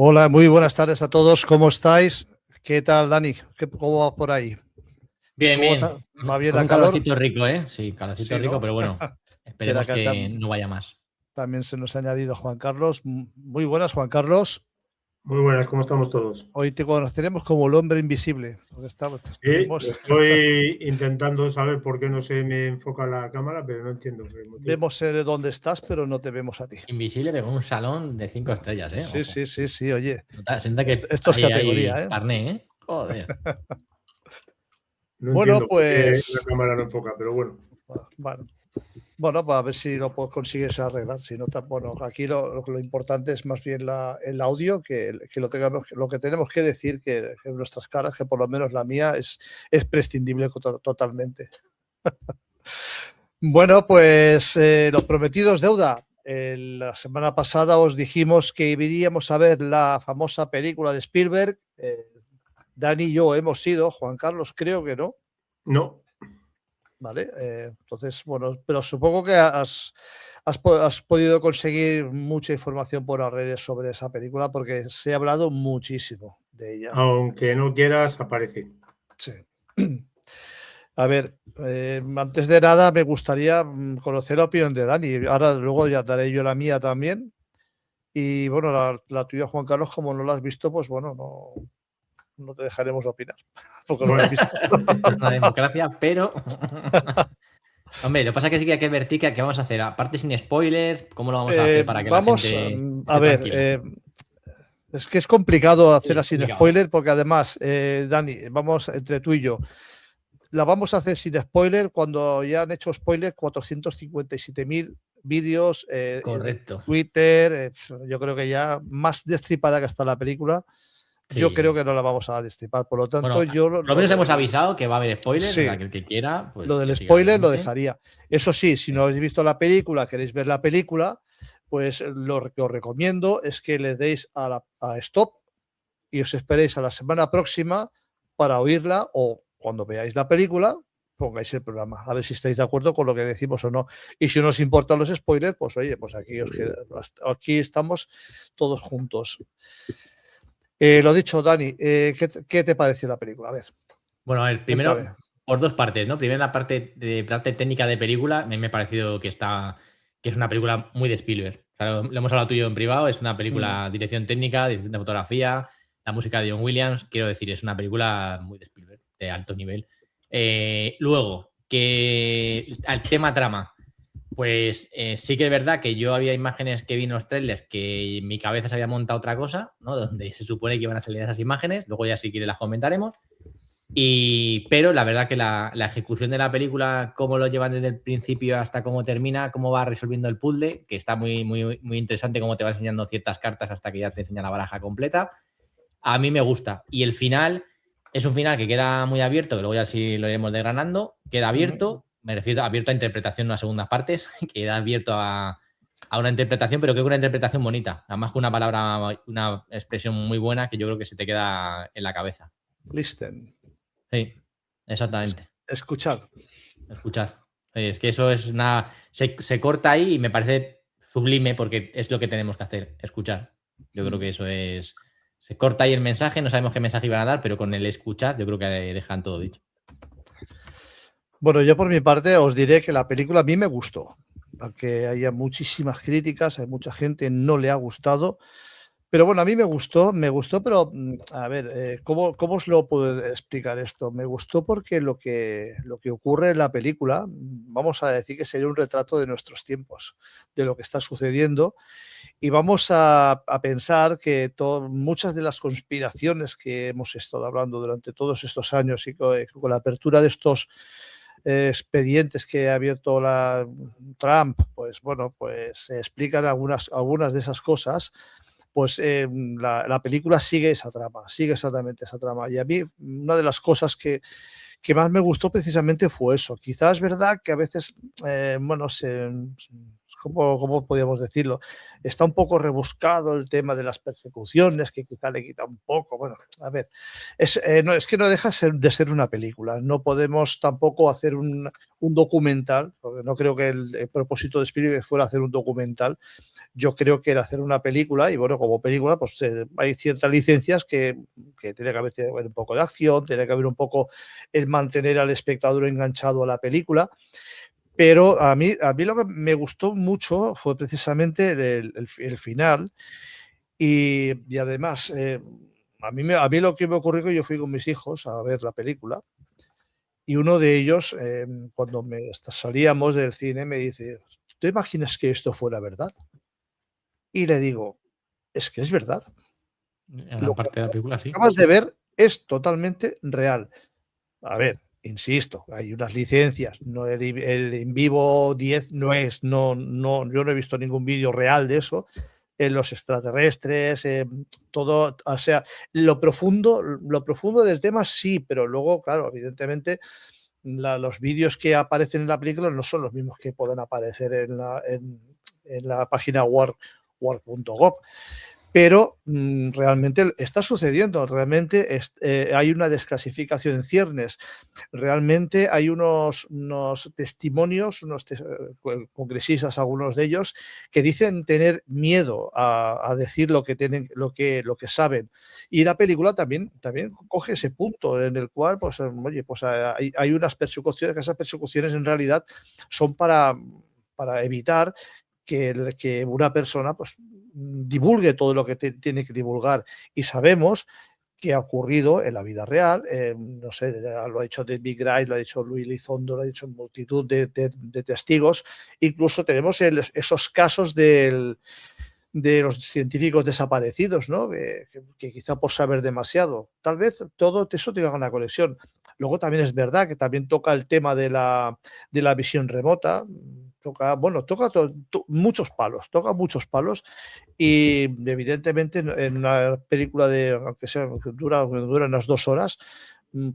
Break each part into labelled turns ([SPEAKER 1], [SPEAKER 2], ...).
[SPEAKER 1] Hola, muy buenas tardes a todos. ¿Cómo estáis? ¿Qué tal, Dani? ¿Cómo va por ahí?
[SPEAKER 2] Bien,
[SPEAKER 1] ¿Cómo
[SPEAKER 2] bien.
[SPEAKER 1] va bien
[SPEAKER 2] Con
[SPEAKER 1] la
[SPEAKER 2] un
[SPEAKER 1] calor?
[SPEAKER 2] calorcito rico, ¿eh? Sí, calorcito
[SPEAKER 1] Sí,
[SPEAKER 2] rico,
[SPEAKER 1] ¿no?
[SPEAKER 2] pero bueno,
[SPEAKER 1] Espera,
[SPEAKER 2] esperemos
[SPEAKER 1] que
[SPEAKER 2] que no vaya más.
[SPEAKER 1] también se nos ha añadido Juan Carlos. Muy buenas, Juan Carlos.
[SPEAKER 3] Muy buenas, ¿cómo estamos todos?
[SPEAKER 1] Hoy te conoceremos como el hombre invisible. Porque
[SPEAKER 3] Sí, estoy intentando saber por qué no se me enfoca la cámara, pero no entiendo el motivo.
[SPEAKER 1] vemos dónde estás, pero no te vemos a ti.
[SPEAKER 2] Invisible, pero con un salón de 5 estrellas, ¿eh?
[SPEAKER 1] Sí,
[SPEAKER 2] Ojo.
[SPEAKER 1] sí, sí, sí. Oye,
[SPEAKER 2] Se nota que
[SPEAKER 1] esto es
[SPEAKER 2] hay
[SPEAKER 1] categoría, ¿eh?
[SPEAKER 2] carné, ¿eh? Joder.
[SPEAKER 3] No
[SPEAKER 1] Bueno,
[SPEAKER 3] entiendo por qué la
[SPEAKER 1] pues,
[SPEAKER 3] cámara no enfoca, pero bueno.
[SPEAKER 1] bueno. Bueno, para ver si lo consigues arreglar. Si no, bueno, aquí lo importante es más bien el audio, que lo que tenemos que decir, que nuestras caras, que por lo menos la mía es prescindible totalmente. Bueno, pues los prometidos deuda. La semana pasada os dijimos que iríamos a ver la famosa película de Spielberg. Dani y yo hemos ido, Juan Carlos creo que no.
[SPEAKER 3] No,
[SPEAKER 1] ¿Vale? Entonces, bueno, pero supongo que has podido conseguir mucha información por las redes sobre esa película porque se ha hablado muchísimo de ella.
[SPEAKER 3] aunque no quieras, aparece.
[SPEAKER 1] Sí. A ver, antes de nada me gustaría conocer la opinión de Dani. Ahora luego ya daré yo la mía también. Y bueno, la tuya, Juan Carlos, como no la has visto, pues bueno, no te dejaremos opinar, porque no la has
[SPEAKER 3] Bueno,
[SPEAKER 1] visto.
[SPEAKER 2] Esto es una democracia, pero. Hombre, lo que pasa es que sí que hay que advertir que vamos a hacer, aparte sin spoilers, ¿cómo lo vamos a hacer para que la
[SPEAKER 1] Vamos,
[SPEAKER 2] gente
[SPEAKER 1] a
[SPEAKER 2] esté
[SPEAKER 1] ver,
[SPEAKER 2] tranquila?
[SPEAKER 1] es que es complicado
[SPEAKER 2] Sí,
[SPEAKER 1] hacerla
[SPEAKER 2] es
[SPEAKER 1] sin
[SPEAKER 2] complicado.
[SPEAKER 1] spoiler porque además, Dani, vamos entre tú y yo, la vamos a hacer sin spoiler cuando ya han hecho spoiler 457.000 vídeos en
[SPEAKER 2] Correcto.
[SPEAKER 1] Twitter. Yo creo que ya más destripada que está la película, yo creo
[SPEAKER 2] Sí.
[SPEAKER 1] que no la vamos a destripar. Por lo tanto,
[SPEAKER 2] Bueno,
[SPEAKER 1] yo
[SPEAKER 2] por lo menos hemos avisado que va a haber spoilers, o
[SPEAKER 1] sí,
[SPEAKER 2] sea, que el que quiera,
[SPEAKER 1] lo
[SPEAKER 2] pues que
[SPEAKER 1] del
[SPEAKER 2] siga
[SPEAKER 1] spoiler lo
[SPEAKER 2] adelante.
[SPEAKER 1] dejaría. Eso sí, si
[SPEAKER 2] Sí.
[SPEAKER 1] no habéis visto la película, queréis ver la película, pues lo que os recomiendo es que le deis a stop y os esperéis a la semana próxima para oírla o cuando veáis la película, pongáis el programa, a ver si estáis de acuerdo con lo que decimos o no. Y si no os importan los spoilers, pues oye, pues aquí estamos todos juntos. Lo dicho, Dani, ¿qué te pareció la película? A ver,
[SPEAKER 2] Bueno, a ver,
[SPEAKER 1] cuéntame.
[SPEAKER 2] primero por dos partes, ¿no? Primero la parte técnica de película, a mí me ha parecido que es una película muy de Spielberg. O sea, lo hemos hablado tú y yo en privado, es una
[SPEAKER 1] Mm,
[SPEAKER 2] película dirección técnica, dirección de fotografía, la música de John Williams, quiero decir, es una película muy de Spielberg, de alto nivel. Luego, que al tema trama, pues sí que es verdad que yo había imágenes que vi en los trailers que en mi cabeza se había montado otra cosa, ¿no? Donde se supone que iban a salir esas imágenes, luego ya si quieres las comentaremos. Pero la verdad que la ejecución de la película, cómo lo llevan desde el principio hasta cómo termina, cómo va resolviendo el puzzle, que está muy, muy, muy interesante, cómo te va enseñando ciertas cartas hasta que ya te enseña la baraja completa, a mí me gusta. Y el final es un final que queda muy abierto, que luego ya sí lo iremos desgranando, queda
[SPEAKER 1] mm.
[SPEAKER 2] abierto, me refiero a abierto a interpretación, no a segundas partes, queda abierto a una interpretación, pero creo que una interpretación bonita, además con una palabra, una expresión muy buena que yo creo que se te queda en la cabeza.
[SPEAKER 1] Listen.
[SPEAKER 2] Sí, exactamente.
[SPEAKER 1] Escuchad.
[SPEAKER 2] Escuchad. Es que eso es una. Se corta ahí y me parece sublime porque es lo que tenemos que hacer, escuchar. Yo creo
[SPEAKER 1] Mm.
[SPEAKER 2] que eso es. Se corta ahí el mensaje, no sabemos qué mensaje iban a dar, pero con el escuchar yo creo que dejan todo dicho.
[SPEAKER 1] Bueno, yo por mi parte os diré que la película a mí me gustó, aunque haya muchísimas críticas, hay mucha gente no le ha gustado, pero bueno, a mí me gustó, pero a ver, ¿cómo os lo puedo explicar esto? Me gustó porque lo que ocurre en la película, vamos a decir que sería un retrato de nuestros tiempos, de lo que está sucediendo, y vamos a pensar que muchas de las conspiraciones que hemos estado hablando durante todos estos años y con la apertura de estos expedientes que ha abierto Trump, pues bueno, pues se explican algunas de esas cosas, pues la película sigue esa trama, sigue exactamente esa trama. Y a mí una de las cosas que más me gustó precisamente fue eso. Quizás es verdad que a veces, bueno, ¿cómo podríamos decirlo? Está un poco rebuscado el tema de las persecuciones, que quizá le quita un poco. Bueno, a ver, es que no deja de ser una película. No podemos tampoco hacer un documental, porque no creo que el propósito de Spielberg fuera hacer un documental. Yo creo que era hacer una película, y bueno, como película, pues hay ciertas licencias que tiene que haber un poco de acción, tiene que haber un poco el mantener al espectador enganchado a la película. Pero a mí lo que me gustó mucho fue precisamente el final. Y además, a mí lo que me ocurrió, que yo fui con mis hijos a ver la película, y uno de ellos, cuando salíamos del cine, me dice: ¿tú imaginas que esto fuera verdad? Y le digo: es que es verdad.
[SPEAKER 2] En la parte de la película, sí.
[SPEAKER 1] Lo que acabas de ver es totalmente real. A ver, insisto, hay unas licencias. No, el en vivo 10 no es, yo no he visto ningún vídeo real de eso. En los extraterrestres, todo, o sea, lo profundo del tema sí, pero luego, claro, evidentemente, los vídeos que aparecen en la película no son los mismos que pueden aparecer en la página war.gov. Pero realmente está sucediendo, realmente hay una desclasificación en ciernes, realmente hay unos testimonios, unos congresistas, algunos de ellos, que dicen tener miedo a decir lo que saben. Y la película también coge ese punto en el cual, pues, oye, pues hay unas persecuciones, que esas persecuciones en realidad son para evitar que una persona, pues, divulgue todo lo que tiene que divulgar. Y sabemos que ha ocurrido en la vida real, no sé, lo ha dicho David Grice, lo ha dicho Luis Lizondo, lo ha dicho multitud de testigos. Incluso tenemos esos casos de los científicos desaparecidos, ¿no? Que quizá por saber demasiado. Tal vez todo eso tenga una conexión. Luego también es verdad que también toca el tema de la visión remota. Toca muchos palos, y evidentemente en una película aunque dura unas 2 horas,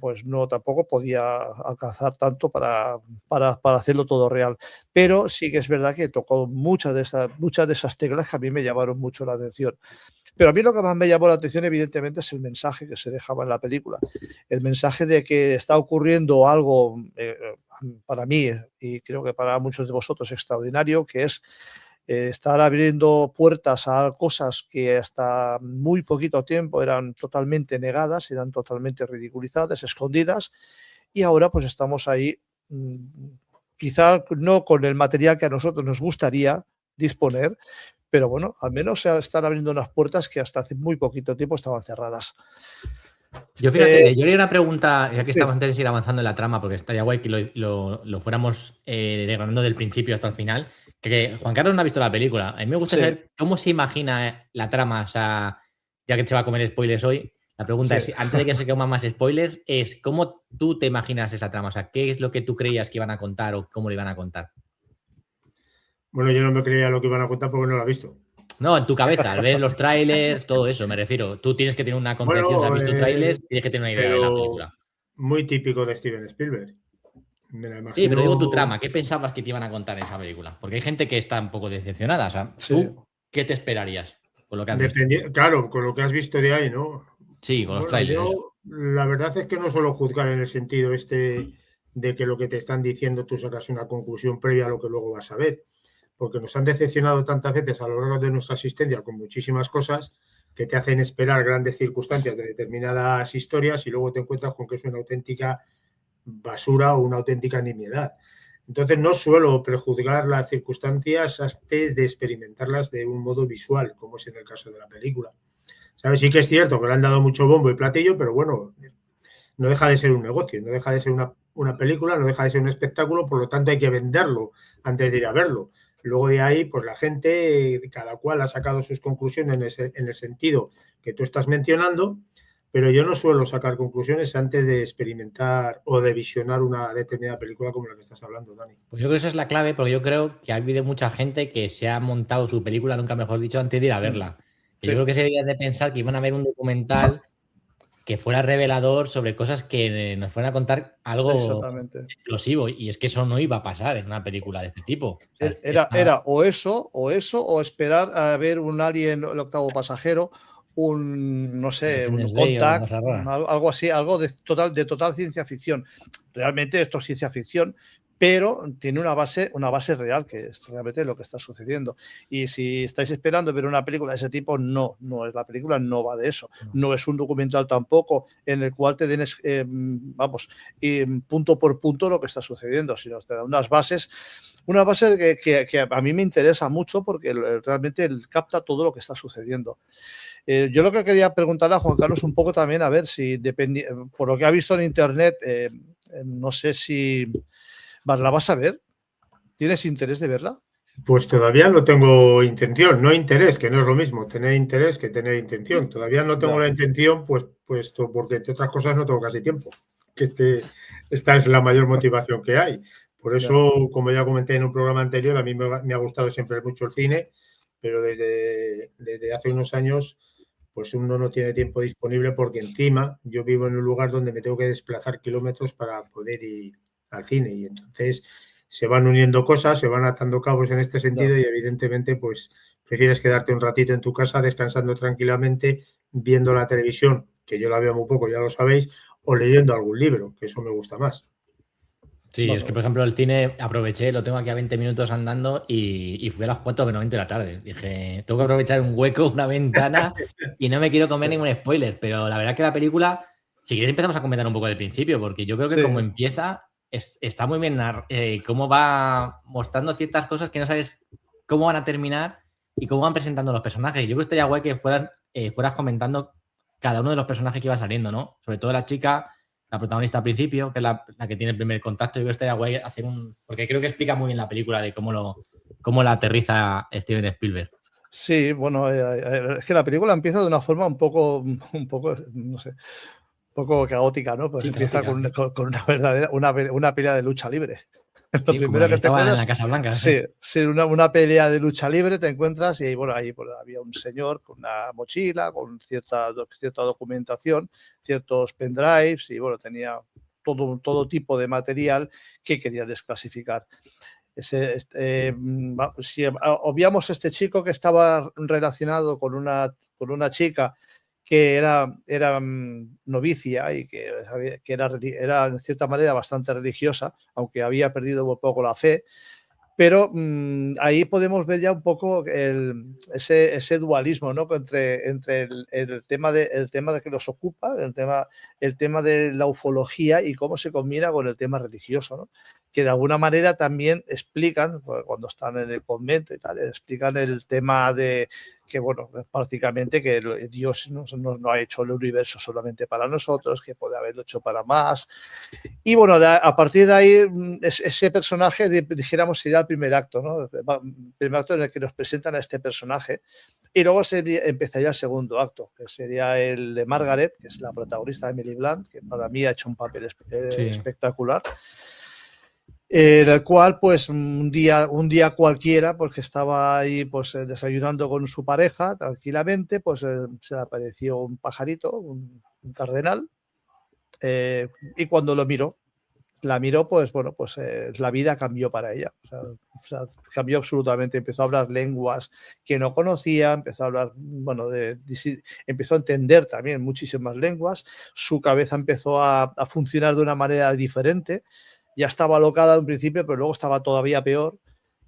[SPEAKER 1] pues no, tampoco podía alcanzar tanto para hacerlo todo real. Pero sí que es verdad que tocó muchas de esas teclas que a mí me llamaron mucho la atención. Pero a mí lo que más me llamó la atención, evidentemente, es el mensaje que se dejaba en la película. El mensaje de que está ocurriendo algo, para mí, y creo que para muchos de vosotros, extraordinario, que es estar abriendo puertas a cosas que hasta muy poquito tiempo eran totalmente negadas, eran totalmente ridiculizadas, escondidas, y ahora pues estamos ahí, quizá no con el material que a nosotros nos gustaría disponer, pero bueno, al menos se están abriendo unas puertas que hasta hace muy poquito tiempo estaban cerradas.
[SPEAKER 2] Yo fíjate, yo haría una pregunta, ya que
[SPEAKER 1] Sí.
[SPEAKER 2] estamos antes de ir avanzando en la trama, porque estaría guay que lo fuéramos desgranando del principio hasta el final. Que Juan Carlos no ha visto la película. A mí me gusta
[SPEAKER 1] Sí.
[SPEAKER 2] saber cómo se imagina la trama. O sea, ya que se va a comer spoilers hoy, la pregunta
[SPEAKER 1] Sí.
[SPEAKER 2] es, antes de que se coman más spoilers, es ¿cómo tú te imaginas esa trama? O sea, ¿qué es lo que tú creías que iban a contar o cómo lo iban a contar?
[SPEAKER 3] Bueno, yo no me creía lo que iban a contar porque no lo he visto.
[SPEAKER 2] No, en tu cabeza, al ver los trailers, todo eso, me refiero. Tú tienes que tener una concepción, si has visto trailers, tienes que tener una idea de la película.
[SPEAKER 3] Muy típico de Steven Spielberg. Me la imagino...
[SPEAKER 2] Sí, pero digo tu trama, ¿qué pensabas que te iban a contar en esa película? Porque hay gente que está un poco decepcionada. O sea,
[SPEAKER 1] Sí.
[SPEAKER 2] ¿tú qué te esperarías con lo que has visto?
[SPEAKER 3] Claro, con lo que has visto de ahí, ¿no?
[SPEAKER 2] Sí, con los trailers.
[SPEAKER 3] La verdad es que no suelo juzgar en el sentido de que lo que te están diciendo tú sacas una conclusión previa a lo que luego vas a ver. Porque nos han decepcionado tantas veces a lo largo de nuestra existencia con muchísimas cosas que te hacen esperar grandes circunstancias de determinadas historias y luego te encuentras con que es una auténtica basura o una auténtica nimiedad. Entonces no suelo prejuzgar las circunstancias antes de experimentarlas de un modo visual, como es en el caso de la película. ¿Sabes? Sí que es cierto que le han dado mucho bombo y platillo, pero bueno, no deja de ser un negocio, no deja de ser una película, no deja de ser un espectáculo, por lo tanto hay que venderlo antes de ir a verlo. Luego de ahí, pues la gente, cada cual ha sacado sus conclusiones en el sentido que tú estás mencionando, pero yo no suelo sacar conclusiones antes de experimentar o de visionar una determinada película como la que estás hablando, Dani.
[SPEAKER 2] Pues yo creo que esa es la clave, porque yo creo que ha habido mucha gente que se ha montado su película, nunca mejor dicho, antes de ir a verla. Sí. Yo creo que se debería de pensar que iban a ver un documental que fuera revelador sobre cosas que nos fueran a contar algo
[SPEAKER 1] Exactamente.
[SPEAKER 2] explosivo. Y es que eso no iba a pasar en una película de este tipo. O sea,
[SPEAKER 1] Era o eso, o esperar a ver un Alien, el octavo pasajero, no sé, un
[SPEAKER 2] Independence Day o alguna
[SPEAKER 1] Contact,
[SPEAKER 2] cosa rara.
[SPEAKER 1] algo así, algo de total ciencia ficción. Realmente esto es ciencia ficción, pero tiene una base real, que es realmente lo que está sucediendo. Y si estáis esperando ver una película de ese tipo, no es la película, no va de eso. No es un documental tampoco en el cual te den, punto por punto lo que está sucediendo, sino te da unas bases. Una base que a mí me interesa mucho porque realmente capta todo lo que está sucediendo. Yo lo que quería preguntarle a Juan Carlos un poco también, a ver si por lo que ha visto en internet, no sé si la vas a ver. ¿Tienes interés de verla?
[SPEAKER 3] Pues todavía no tengo intención, no interés, que no es lo mismo tener interés que tener intención. Todavía no tengo la intención, pues puesto porque entre otras cosas no tengo casi tiempo. Que esta es la mayor motivación que hay. Por eso, como ya comenté en un programa anterior, a mí me ha gustado siempre mucho el cine, pero desde hace unos años, pues uno no tiene tiempo disponible porque encima yo vivo en un lugar donde me tengo que desplazar kilómetros para poder ir al cine y entonces se van uniendo cosas, se van atando cabos en este sentido y evidentemente pues prefieres quedarte un ratito en tu casa descansando tranquilamente, viendo la televisión, que yo la veo muy poco, ya lo sabéis, o leyendo algún libro, que eso me gusta más.
[SPEAKER 2] Sí, es que por ejemplo el cine aproveché, lo tengo aquí a 20 minutos andando y fui a las 4:20 de la tarde. Dije, tengo que aprovechar un hueco, una ventana y no me quiero comer ningún spoiler, pero la verdad que la película, si quieres empezamos a comentar un poco del principio, porque yo creo que como empieza está muy bien cómo va mostrando ciertas cosas que no sabes cómo van a terminar y cómo van presentando los personajes. Yo creo que estaría guay que fueras comentando cada uno de los personajes que iba saliendo, ¿no? Sobre todo la chica, la protagonista al principio, que es la que tiene el primer contacto. Yo creo que estaría guay hacer porque creo que explica muy bien la película de cómo la aterriza Steven Spielberg.
[SPEAKER 1] Sí, bueno, es que la película empieza de una forma un poco, no sé, un poco caótica, ¿no? Pues
[SPEAKER 2] Sí,
[SPEAKER 1] empieza
[SPEAKER 2] caótica,
[SPEAKER 1] con una verdadera, una pelea de lucha libre. Lo
[SPEAKER 2] sí, como
[SPEAKER 1] primero
[SPEAKER 2] la que
[SPEAKER 1] que te
[SPEAKER 2] estaba en
[SPEAKER 1] encuentras,
[SPEAKER 2] la Casa Blanca.
[SPEAKER 1] sí, una pelea de lucha libre te encuentras y bueno, ahí había un señor con una mochila, con cierta documentación, ciertos pendrives y bueno, tenía todo tipo de material que quería desclasificar. Si obviamos este chico que estaba relacionado con una chica que era novicia y que era en cierta manera bastante religiosa, aunque había perdido un poco la fe, pero ahí podemos ver ya un poco ese dualismo, ¿no? entre el tema de que nos ocupa, el tema de la ufología y cómo se combina con el tema religioso, ¿no? Que de alguna manera también explican, cuando están en el convento y tal, explican el tema de que, bueno, prácticamente que Dios no ha hecho el universo solamente para nosotros, que puede haberlo hecho para más. Y bueno, a partir de ahí, ese personaje, dijéramos, sería el primer acto, ¿no? El primer acto en el que nos presentan a este personaje. Y luego empezaría el segundo acto, que sería el de Margaret, que es la protagonista de Emily Blunt, que para mí ha hecho un papel espectacular. En el cual, pues, un día cualquiera, pues que estaba ahí pues desayunando con su pareja tranquilamente, pues se le apareció un pajarito, un cardenal, y cuando la miró, pues bueno, pues la vida cambió para ella. O sea, cambió absolutamente. Empezó a hablar lenguas que no conocía, empezó a hablar, bueno, empezó a entender también muchísimas lenguas. Su cabeza empezó a funcionar de una manera diferente. Ya estaba alocada en principio, pero luego estaba todavía peor.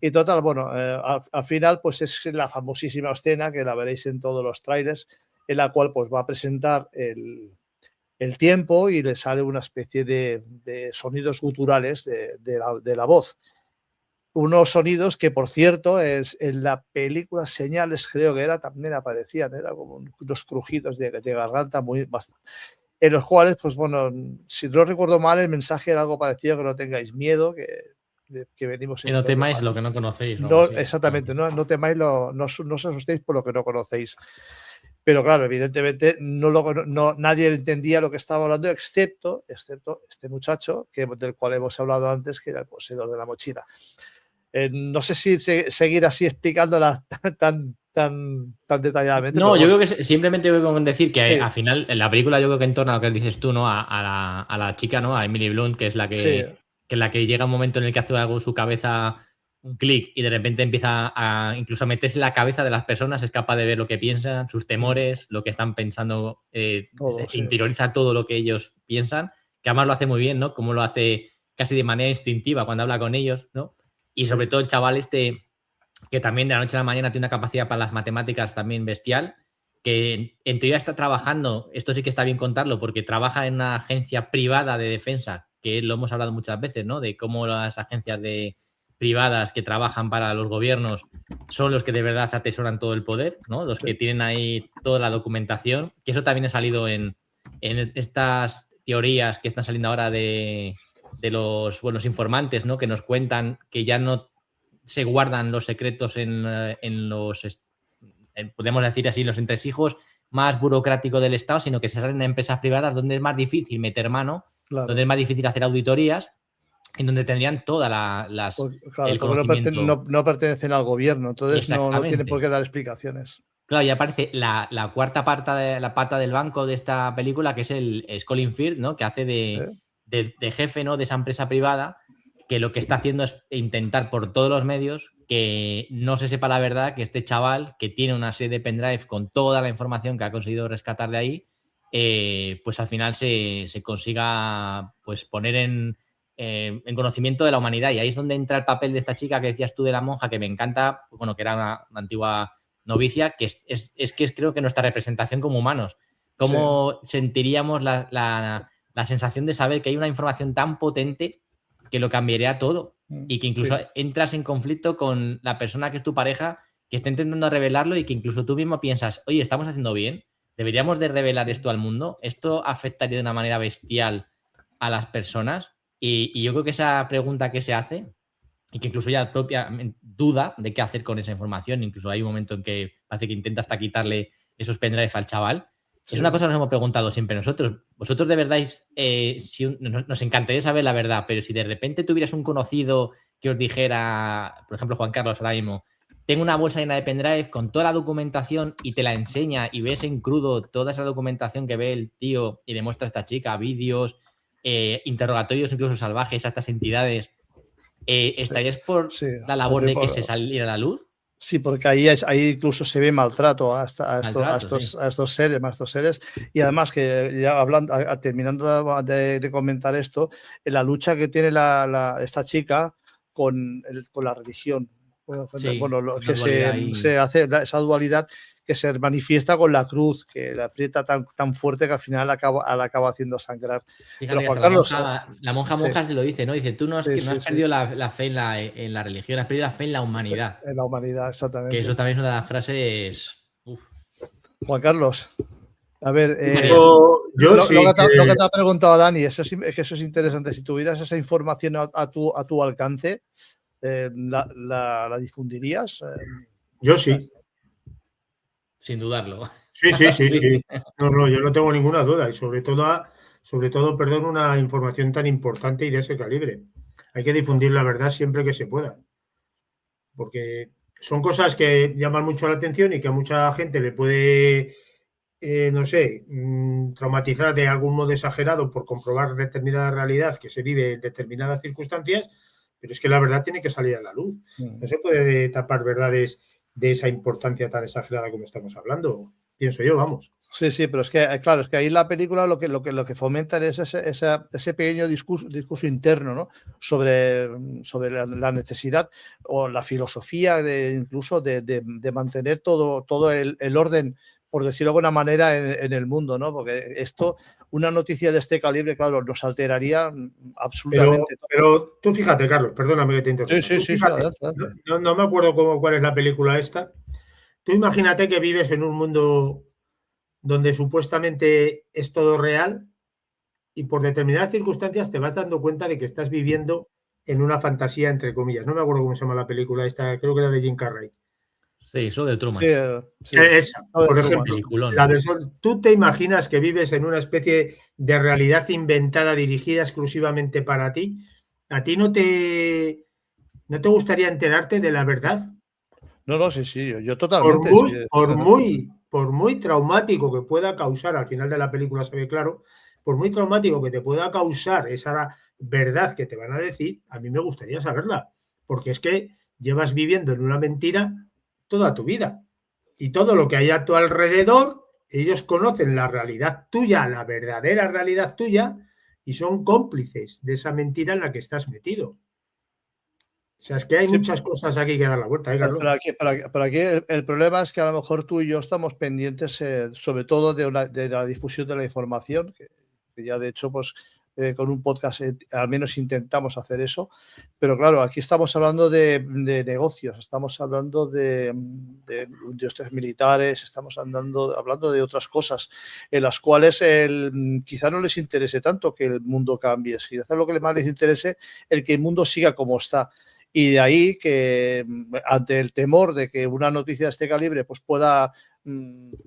[SPEAKER 1] Y total, bueno, al final, pues es la famosísima escena que la veréis en todos los trailers, en la cual pues va a presentar el tiempo y le sale una especie de sonidos guturales de la voz. Unos sonidos que, por cierto, en la película Señales, creo que también aparecían, era como unos crujidos de garganta en los cuales, pues bueno, si no recuerdo mal, el mensaje era algo parecido: que no tengáis miedo, que venimos
[SPEAKER 2] Que no
[SPEAKER 1] en
[SPEAKER 2] temáis lo que no conocéis.
[SPEAKER 1] no, exactamente, no temáis, no os asustéis por lo que no conocéis. Pero claro, evidentemente nadie entendía lo que estaba hablando, excepto este muchacho del cual hemos hablado antes, que era el poseedor de la mochila. No sé si seguir así explicándola tan tan detalladamente.
[SPEAKER 2] No,
[SPEAKER 1] pero
[SPEAKER 2] yo
[SPEAKER 1] bueno.
[SPEAKER 2] creo que simplemente voy con decir que
[SPEAKER 1] Sí.
[SPEAKER 2] al final, en la película, yo creo que en torno a lo que dices tú, ¿no? A la chica, ¿no? A Emily Blunt, que es la
[SPEAKER 1] Sí.
[SPEAKER 2] que la que llega un momento en el que hace algo en su cabeza, un clic, y de repente empieza a incluso a meterse en la cabeza de las personas, es capaz de ver lo que piensan, sus temores, lo que están pensando,
[SPEAKER 1] Todo, sí.
[SPEAKER 2] interioriza todo lo que ellos piensan, que además lo hace muy bien, ¿no? Como lo hace casi de manera instintiva cuando habla con ellos, ¿no? Y sobre todo el chaval que también de la noche a la mañana tiene una capacidad para las matemáticas también bestial, que en teoría está trabajando, esto sí que está bien contarlo, porque trabaja en una agencia privada de defensa, que lo hemos hablado muchas veces, ¿no? De cómo las agencias privadas que trabajan para los gobiernos son los que de verdad atesoran todo el poder, ¿no? Los que tienen ahí toda la documentación, que eso también ha salido en estas teorías que están saliendo ahora de los buenos informantes, ¿no? Que nos cuentan que ya no se guardan los secretos en los, podemos decir así, los entresijos más burocráticos del Estado, sino que se salen en empresas privadas donde es más difícil meter mano,
[SPEAKER 1] Claro.
[SPEAKER 2] donde es más difícil hacer auditorías, en donde tendrían toda el conocimiento.
[SPEAKER 1] No pertenecen al gobierno, entonces no tienen por qué dar explicaciones.
[SPEAKER 2] Claro, y aparece la cuarta pata del banco de esta película, que es Colin Firth, ¿no? Que hace de jefe, ¿no? De esa empresa privada, que lo que está haciendo es intentar por todos los medios que no se sepa la verdad, que este chaval, que tiene una serie de pendrive con toda la información que ha conseguido rescatar de ahí, pues al final se consiga pues poner en conocimiento de la humanidad. Y ahí es donde entra el papel de esta chica que decías tú, de la monja, que me encanta, bueno, que era una antigua novicia, que es creo que nuestra representación como humanos. ¿Cómo sentiríamos la sensación de saber que hay una información tan potente que lo cambiaría todo? Y que incluso entras en conflicto con la persona que es tu pareja, que está intentando revelarlo, y que incluso tú mismo piensas, oye, ¿estamos haciendo bien? ¿Deberíamos de revelar esto al mundo? ¿Esto afectaría de una manera bestial a las personas? Y yo creo que esa pregunta que se hace, y que incluso ella propia duda de qué hacer con esa información, incluso hay un momento en que parece que intenta hasta quitarle esos pendrives al chaval. Es una cosa que nos hemos preguntado siempre nosotros. Vosotros de verdad, nos encantaría saber la verdad, pero si de repente tuvieras un conocido que os dijera, por ejemplo, Juan Carlos ahora mismo, tengo una bolsa llena de pendrive con toda la documentación, y te la enseña y ves en crudo toda esa documentación que ve el tío y le muestra a esta chica, vídeos, interrogatorios incluso salvajes a estas entidades, ¿estarías por la labor de que se saliera a la luz?
[SPEAKER 1] Sí, porque ahí incluso se ve maltrato a estos seres, y además que ya terminando de comentar esto, en la lucha que tiene esta chica con la religión, que se hace esa dualidad que se manifiesta con la cruz, que la aprieta tan fuerte que al final acaba haciendo sangrar.
[SPEAKER 2] Fíjate,
[SPEAKER 1] pero Juan Carlos,
[SPEAKER 2] la monja se lo dice, ¿no? Dice, tú no has perdido la fe en la religión, has perdido la fe en la humanidad.
[SPEAKER 1] En la humanidad, exactamente.
[SPEAKER 2] Que eso también es una de las frases.
[SPEAKER 1] Juan Carlos, a ver,
[SPEAKER 3] lo
[SPEAKER 1] que te ha preguntado Dani, eso es interesante. Si tuvieras esa información a tu alcance, ¿la difundirías?
[SPEAKER 3] Yo sí.
[SPEAKER 2] Sin dudarlo.
[SPEAKER 3] Sí. No, yo no tengo ninguna duda. Y sobre todo, perdón, una información tan importante y de ese calibre. Hay que difundir la verdad siempre que se pueda. Porque son cosas que llaman mucho la atención y que a mucha gente le puede, traumatizar de algún modo exagerado por comprobar determinada realidad que se vive en determinadas circunstancias, pero es que la verdad tiene que salir a la luz. No se puede tapar verdades de esa importancia tan exagerada como estamos hablando, pienso yo, vamos.
[SPEAKER 1] Sí, pero es que, claro, es que ahí la película lo que fomentan es ese pequeño discurso interno, ¿no? sobre la necesidad o la filosofía incluso de mantener todo el orden, por decirlo de alguna manera, en el mundo, ¿no? Porque esto, una noticia de este calibre, claro, nos alteraría absolutamente.
[SPEAKER 3] Pero tú fíjate, Carlos, perdóname que te interrumpa.
[SPEAKER 1] Sí, adelante.
[SPEAKER 3] No me acuerdo cuál es la película esta. Tú imagínate que vives en un mundo donde supuestamente es todo real, y por determinadas circunstancias te vas dando cuenta de que estás viviendo en una fantasía, entre comillas. No me acuerdo cómo se llama la película esta, creo que era de Jim Carrey.
[SPEAKER 2] Sí, eso de Truman.
[SPEAKER 3] Esa, por ejemplo, la de Sol. Tú te imaginas que vives en una especie de realidad inventada dirigida exclusivamente para ti. ¿A ti no te gustaría enterarte de la verdad?
[SPEAKER 1] No, sí, yo
[SPEAKER 3] Por
[SPEAKER 1] totalmente.
[SPEAKER 3] por muy traumático que pueda causar, al final de la película se ve claro, por muy traumático que te pueda causar esa verdad que te van a decir, a mí me gustaría saberla, porque es que llevas viviendo en una mentira toda tu vida y todo lo que hay a tu alrededor, ellos conocen la realidad tuya, la verdadera realidad tuya, y son cómplices de esa mentira en la que estás metido. O sea, es que hay
[SPEAKER 1] Sí,
[SPEAKER 3] muchas cosas aquí que dar la vuelta,
[SPEAKER 1] pero
[SPEAKER 3] Carlos.
[SPEAKER 1] aquí el problema es que a lo mejor tú y yo estamos pendientes, sobre todo de la difusión de la información, que ya de hecho, pues con un podcast al menos intentamos hacer eso, pero claro, aquí estamos hablando de negocios, estamos hablando de industrias militares, estamos hablando de otras cosas en las cuales quizá no les interese tanto que el mundo cambie, quizá lo que más les interese el que el mundo siga como está. Y de ahí que ante el temor de que una noticia de este calibre pues pueda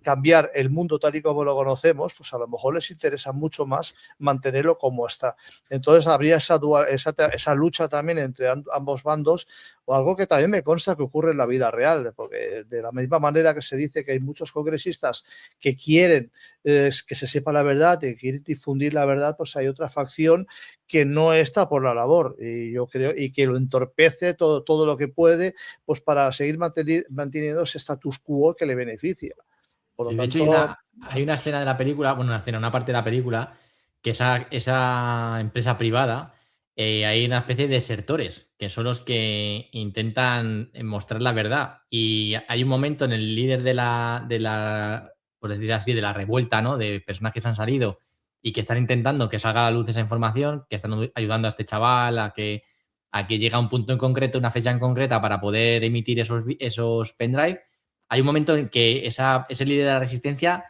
[SPEAKER 1] cambiar el mundo tal y como lo conocemos, pues a lo mejor les interesa mucho más mantenerlo como está. Entonces habría esa lucha también entre ambos bandos, o algo que también me consta que ocurre en la vida real, porque de la misma manera que se dice que hay muchos congresistas que quieren que se sepa la verdad y quieren difundir la verdad, pues hay otra facción que no está por la labor, y yo creo, y que lo entorpece todo lo que puede, pues para seguir manteniendo ese status quo que le beneficia. Por lo
[SPEAKER 2] Sí, de hecho,
[SPEAKER 1] tanto,
[SPEAKER 2] hay una escena de la película, bueno, una parte de la película, que esa empresa privada, hay una especie de desertores, que son los que intentan mostrar la verdad. Y hay un momento en el líder por decir así, de la revuelta, ¿no? De personas que se han salido y que están intentando que salga a la luz esa información, que están ayudando a este chaval a que llegue a un punto en concreto, una fecha en concreta para poder emitir esos pendrive. Hay un momento en que ese líder de la resistencia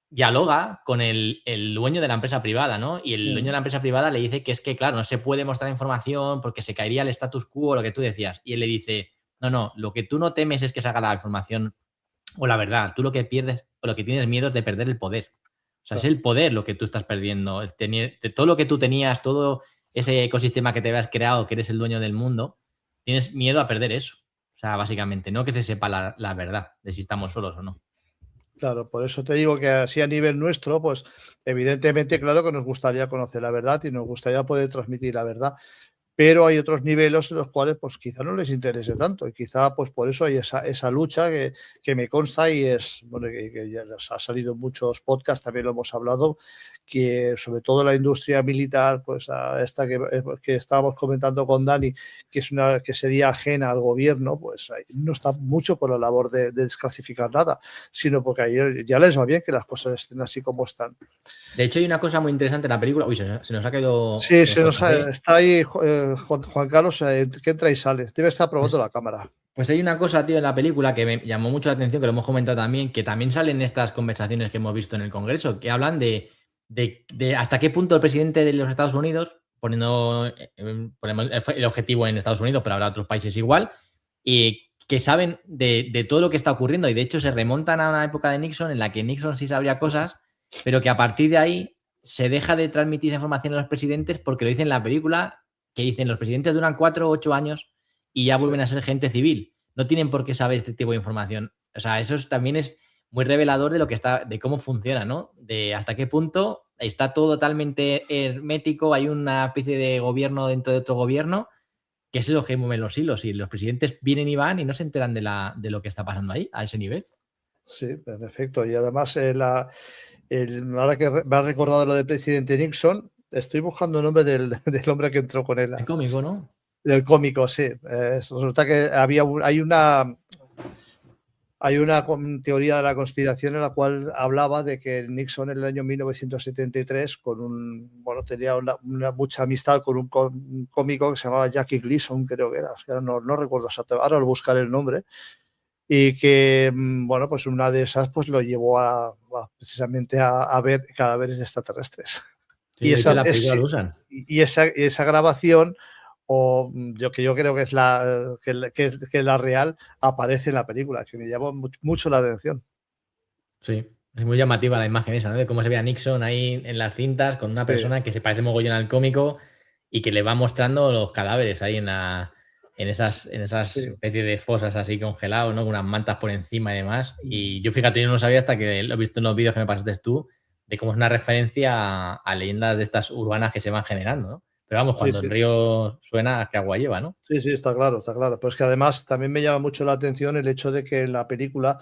[SPEAKER 2] dialoga con el dueño de la empresa privada, ¿no? Y el dueño de la empresa privada le dice que es que, claro, no se puede mostrar información porque se caería el status quo, lo que tú decías. Y él le dice, no, lo que tú no temes es que salga la información o la verdad. Tú lo que pierdes o lo que tienes miedo es de perder el poder. O sea, es el poder lo que tú estás perdiendo. Todo lo que tú tenías, todo ese ecosistema que te habías creado, que eres el dueño del mundo, tienes miedo a perder eso. O sea, básicamente, no que se sepa la verdad de si estamos solos o no.
[SPEAKER 1] claro, por eso te digo que así a nivel nuestro, pues evidentemente, claro que nos gustaría conocer la verdad y nos gustaría poder transmitir la verdad, pero hay otros niveles en los cuales pues quizá no les interese tanto y quizá pues por eso hay esa lucha que me consta y es, bueno, que ya ha salido en muchos podcasts, también lo hemos hablado, que sobre todo la industria militar, pues a esta que estábamos comentando con Dani, que sería ajena al gobierno, pues no está mucho por la labor de desclasificar nada, sino porque a ellos ya les va bien que las cosas estén así como están.
[SPEAKER 2] De hecho, hay una cosa muy interesante en la película. Uy, se nos ha quedado
[SPEAKER 1] Sí,
[SPEAKER 2] JC.
[SPEAKER 1] está ahí Juan Carlos, que entra y sale. Debe estar probando la cámara.
[SPEAKER 2] Pues hay una cosa, tío, en la película que me llamó mucho la atención, que lo hemos comentado también, que también salen estas conversaciones que hemos visto en el Congreso, que hablan de hasta qué punto el presidente de los Estados Unidos, ponemos el objetivo en Estados Unidos, pero habrá otros países igual, y que saben de todo lo que está ocurriendo. Y de hecho se remontan a una época de Nixon en la que Nixon sí sabría cosas, pero que a partir de ahí se deja de transmitir esa información a los presidentes porque lo dicen en la película, que dicen los presidentes duran 4 o 8 años y ya
[SPEAKER 1] Sí.
[SPEAKER 2] vuelven a ser gente civil. No tienen por qué saber este tipo de información. O sea, también es muy revelador de lo que de cómo funciona, ¿no? De hasta qué punto está todo totalmente hermético, hay una especie de gobierno dentro de otro gobierno, que es lo que mueven los hilos, y los presidentes vienen y van y no se enteran de lo que está pasando ahí, a ese nivel.
[SPEAKER 1] Sí, en efecto. Y además, ahora que me has recordado lo del presidente Nixon, estoy buscando el nombre del hombre que entró con él.
[SPEAKER 2] Es cómico, ¿no?
[SPEAKER 1] Del cómico, sí. Resulta que hay una teoría de la conspiración en la cual hablaba de que Nixon en el año 1973 tenía mucha amistad con un cómico que se llamaba Jackie Gleason, creo que era, no recuerdo exactamente, ahora al buscar el nombre, y que, bueno, pues una de esas pues lo llevó precisamente a ver cadáveres extraterrestres.
[SPEAKER 2] Sí, de hecho, en la película lo usan.
[SPEAKER 1] Y esa grabación, yo creo que es que es la real, aparece en la película, que me llamó mucho la atención.
[SPEAKER 2] Sí, es muy llamativa la imagen esa, ¿no? De cómo se ve a Nixon ahí en las cintas con una
[SPEAKER 1] Sí.
[SPEAKER 2] persona que se parece mogollón al cómico y que le va mostrando los cadáveres ahí en esas
[SPEAKER 1] Sí.
[SPEAKER 2] especies de fosas así congelados, ¿no? Con unas mantas por encima y demás. Y yo, fíjate, yo no sabía hasta que lo he visto en los vídeos que me pasaste tú, de cómo es una referencia a leyendas de estas urbanas que se van generando, ¿no? Pero vamos,
[SPEAKER 1] Sí,
[SPEAKER 2] cuando el
[SPEAKER 1] sí.
[SPEAKER 2] río suena, ¿qué agua lleva, no?
[SPEAKER 1] Sí, sí, está claro, está claro. Pero es que además también me llama mucho la atención el hecho de que en la película,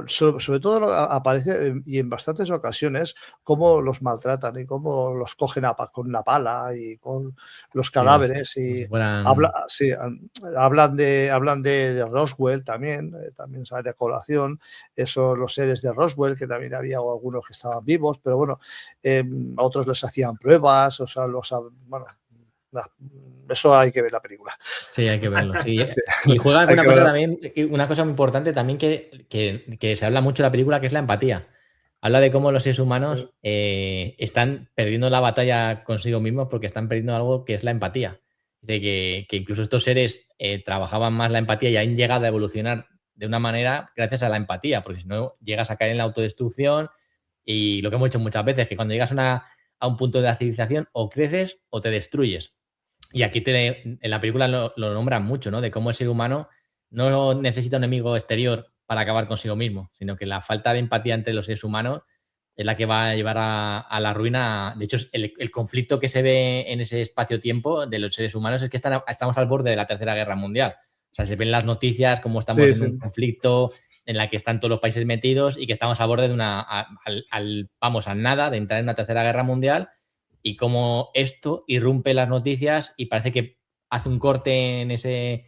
[SPEAKER 1] sobre todo aparece y en bastantes ocasiones, cómo los maltratan y cómo los cogen con una pala y con los
[SPEAKER 2] Sí,
[SPEAKER 1] cadáveres
[SPEAKER 2] como si
[SPEAKER 1] y
[SPEAKER 2] fueran...
[SPEAKER 1] sí, hablan de Roswell también, también sale a colación, eso, los seres de Roswell, que también había algunos que estaban vivos, pero bueno, a otros les hacían pruebas, o sea, bueno, nah, eso hay que ver la película.
[SPEAKER 2] Sí, hay que verlo, sí.
[SPEAKER 1] Sí,
[SPEAKER 2] Y juega con
[SPEAKER 1] hay
[SPEAKER 2] una
[SPEAKER 1] que
[SPEAKER 2] cosa
[SPEAKER 1] verla.
[SPEAKER 2] también, una cosa muy importante también que se habla mucho en la película, que es la empatía. Habla de cómo los seres humanos están perdiendo la batalla consigo mismos porque están perdiendo algo que es la empatía. De que incluso estos seres trabajaban más la empatía y han llegado a evolucionar de una manera gracias a la empatía, porque si no llegas a caer en la autodestrucción y lo que hemos dicho muchas veces, que cuando llegas a un punto de la civilización o creces o te destruyes. Y aquí en la película lo nombran mucho, ¿no? De cómo el ser humano no necesita un enemigo exterior para acabar consigo mismo, sino que la falta de empatía entre los seres humanos es la que va a llevar a la ruina. De hecho, el conflicto que se ve en ese espacio-tiempo de los seres humanos es que estamos al borde de la Tercera Guerra Mundial. O sea, se ven las noticias como estamos
[SPEAKER 1] Sí,
[SPEAKER 2] en
[SPEAKER 1] sí.
[SPEAKER 2] un conflicto en la que están todos los países metidos y que estamos al borde de vamos, a nada de entrar en una Tercera Guerra Mundial, y cómo esto irrumpe las noticias y parece que hace un corte en ese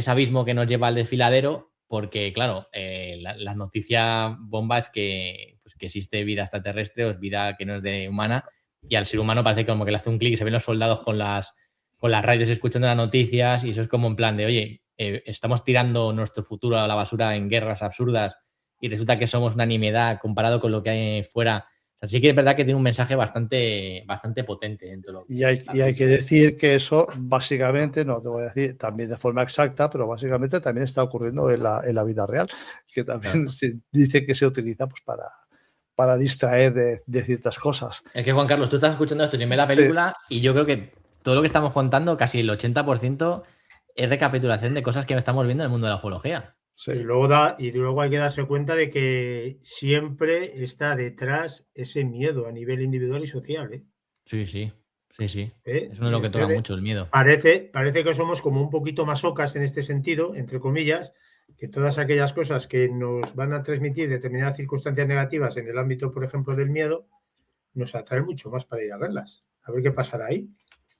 [SPEAKER 2] abismo que nos lleva al desfiladero, porque, claro, la noticia bomba es pues, que existe vida extraterrestre o es vida que no es de humana, y al ser humano parece como que le hace un clic y se ven los soldados con las radios escuchando las noticias, y eso es como en plan de, oye, estamos tirando nuestro futuro a la basura en guerras absurdas y resulta que somos una nimiedad comparado con lo que hay fuera. O sea, sí que es verdad que tiene un mensaje bastante potente dentro de lo
[SPEAKER 1] Y
[SPEAKER 2] que
[SPEAKER 1] hay,
[SPEAKER 2] es la
[SPEAKER 1] y hay que
[SPEAKER 2] película.
[SPEAKER 1] decir que eso básicamente, no te voy a decir también de forma exacta, pero básicamente también está ocurriendo en la vida real, que
[SPEAKER 2] Claro.
[SPEAKER 1] también se dice que se utiliza pues, para distraer de ciertas cosas.
[SPEAKER 2] Es que, Juan Carlos, tú estás escuchando esto sin ver la
[SPEAKER 1] Sí,
[SPEAKER 2] película y yo creo que todo lo que estamos contando, casi el 80%, es recapitulación de cosas que estamos viendo en el mundo de la ufología.
[SPEAKER 1] sí,
[SPEAKER 3] Y luego hay que darse cuenta de que siempre está detrás ese miedo a nivel individual y social, ¿eh?
[SPEAKER 2] Sí, sí, sí, sí.
[SPEAKER 3] ¿Eh?
[SPEAKER 2] Es uno de lo que toca
[SPEAKER 3] Entonces,
[SPEAKER 2] mucho, el miedo.
[SPEAKER 3] parece que somos como un poquito masocas en este sentido, entre comillas, que todas aquellas cosas que nos van a transmitir determinadas circunstancias negativas en el ámbito, por ejemplo, del miedo, nos atraen mucho más para ir a verlas. A ver qué pasará ahí.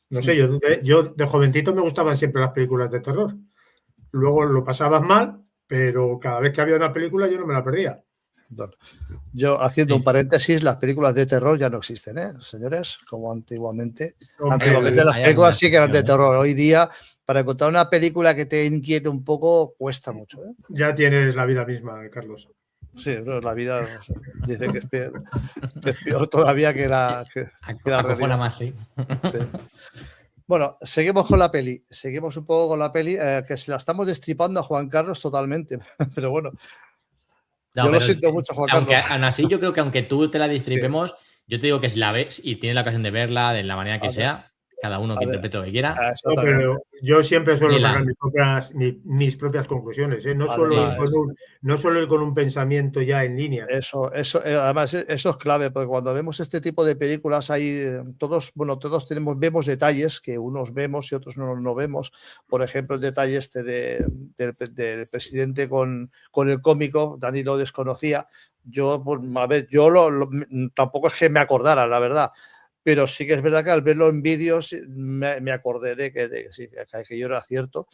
[SPEAKER 3] No sé, yo de jovencito me gustaban siempre las películas de terror. Luego lo pasabas mal, pero cada vez que había una película yo no me la perdía.
[SPEAKER 1] perdón. Yo, haciendo un
[SPEAKER 2] Sí.
[SPEAKER 1] paréntesis, las películas de terror ya no existen, señores, como antiguamente.
[SPEAKER 3] Hombre,
[SPEAKER 1] Antiguamente las
[SPEAKER 2] Hay
[SPEAKER 1] películas
[SPEAKER 2] alguna
[SPEAKER 1] sí que eran de
[SPEAKER 2] excepción, ¿eh?
[SPEAKER 1] terror. Hoy día, para encontrar una película que te inquiete un poco, cuesta mucho, ¿eh?
[SPEAKER 3] ya tienes la vida misma, Carlos.
[SPEAKER 1] Sí, no, la vida, o sea, dice que es peor todavía que
[SPEAKER 2] Sí.
[SPEAKER 1] la
[SPEAKER 2] Acojona
[SPEAKER 1] realidad.
[SPEAKER 2] más, sí.
[SPEAKER 1] Sí. Bueno, seguimos con la peli. Seguimos un poco con la peli, que se la estamos destripando a Juan Carlos totalmente. Pero bueno,
[SPEAKER 2] No,
[SPEAKER 1] yo lo
[SPEAKER 2] pero
[SPEAKER 1] siento mucho, Juan
[SPEAKER 2] aunque
[SPEAKER 1] Carlos.
[SPEAKER 2] aún así yo creo que aunque tú te la
[SPEAKER 1] Sí,
[SPEAKER 2] distripemos, yo te digo que si la ves y tienes la ocasión de verla de la manera que
[SPEAKER 1] ade-
[SPEAKER 2] sea, cada uno que
[SPEAKER 1] ade-
[SPEAKER 2] interprete lo que quiera,
[SPEAKER 3] No,
[SPEAKER 1] exactamente.
[SPEAKER 3] pero yo siempre suelo
[SPEAKER 2] vela.
[SPEAKER 3] sacar mis propias conclusiones, ¿eh? No suelo ir
[SPEAKER 1] Además,
[SPEAKER 3] con un pensamiento ya en línea.
[SPEAKER 1] eso, además, eso es clave, porque cuando vemos este tipo de películas, hay todos vemos detalles que unos vemos y otros no vemos. Por ejemplo, el detalle este del presidente con el cómico, Dani lo desconocía. Yo, pues, a ver, tampoco es que me acordara, la verdad. Pero sí que es verdad que al verlo en vídeos me acordé sí, que aquello era cierto.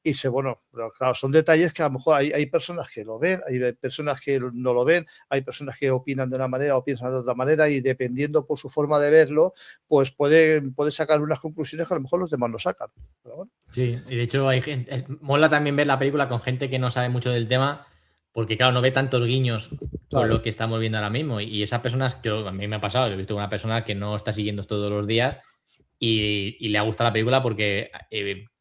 [SPEAKER 1] Y bueno, pero claro, son detalles que a lo mejor hay personas que lo ven, hay personas que no lo ven, hay personas que opinan de una manera o piensan de otra manera, y dependiendo por su forma de verlo, pues puede sacar unas conclusiones que a lo mejor los demás no sacan. Pero bueno,
[SPEAKER 2] Sí, y de hecho hay gente, mola también ver la película con gente que no sabe mucho del tema, porque claro, no ve tantos guiños con lo
[SPEAKER 1] claro,
[SPEAKER 2] que estamos viendo ahora mismo. Y esas personas, a mí me ha pasado, he visto una persona que no está siguiendo esto todos los días y le ha gustado la película porque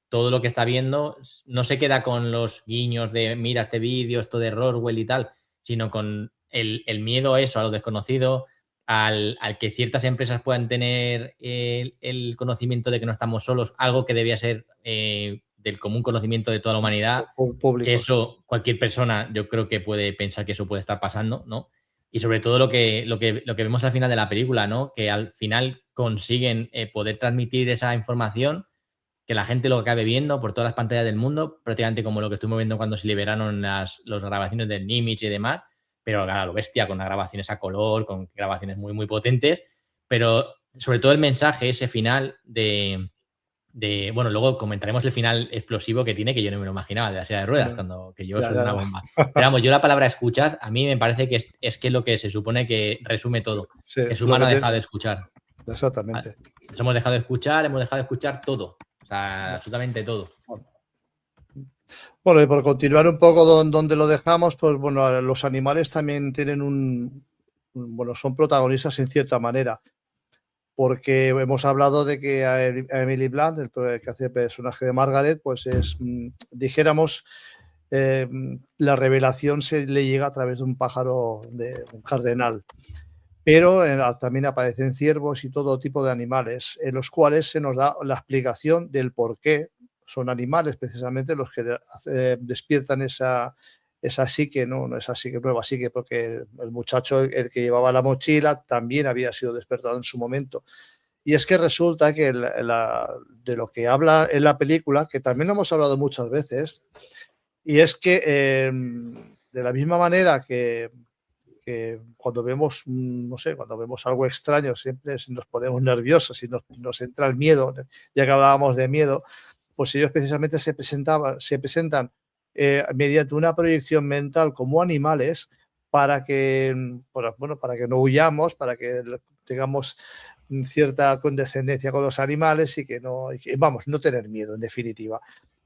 [SPEAKER 2] todo lo que está viendo no se queda con los guiños de mira este vídeo, esto de Roswell y tal, sino con el miedo a eso, a lo desconocido, al que ciertas empresas puedan tener el conocimiento de que no estamos solos, algo que debía ser del común conocimiento de toda la humanidad,
[SPEAKER 1] Públicos.
[SPEAKER 2] que eso cualquier persona yo creo que puede pensar que eso puede estar pasando, ¿no? Y sobre todo lo que vemos al final de la película, ¿no? Que al final consiguen poder transmitir esa información, que la gente lo acabe viendo por todas las pantallas del mundo, prácticamente como lo que estuvimos viendo cuando se liberaron las grabaciones del Nimitz y demás, pero claro, lo bestia, con las grabaciones a color, con grabaciones muy, muy potentes, pero sobre todo el mensaje ese final bueno, luego comentaremos el final explosivo que tiene, que yo no me lo imaginaba, de la silla de ruedas, que yo soy una bomba. Pero vamos, yo la palabra escuchad, a mí me parece que es que lo que se supone que resume todo.
[SPEAKER 1] Sí,
[SPEAKER 2] Es humano ha dejado de escuchar.
[SPEAKER 1] Exactamente.
[SPEAKER 2] Nos hemos dejado de escuchar todo. O sea, absolutamente todo.
[SPEAKER 1] Bueno, y por continuar un poco donde lo dejamos, pues bueno, los animales también tienen bueno, son protagonistas en cierta manera, porque hemos hablado de que a Emily Blunt, que hace el personaje de Margaret, pues dijéramos, la revelación se le llega a través de un pájaro, de un cardenal. Pero también aparecen ciervos y todo tipo de animales, en los cuales se nos da la explicación del por qué son animales precisamente los que despiertan esa psique, no esa psique, nueva psique, porque el muchacho, el que llevaba la mochila, también había sido despertado en su momento. Y es que resulta que de lo que habla en la película, que también lo hemos hablado muchas veces, y es que de la misma manera que cuando vemos, no sé, cuando vemos algo extraño siempre nos ponemos nerviosos y nos entra el miedo, ya que hablábamos de miedo, pues ellos precisamente se presentan mediante una proyección mental como animales para que no huyamos, para que tengamos cierta condescendencia con los animales y que no tener miedo, en definitiva.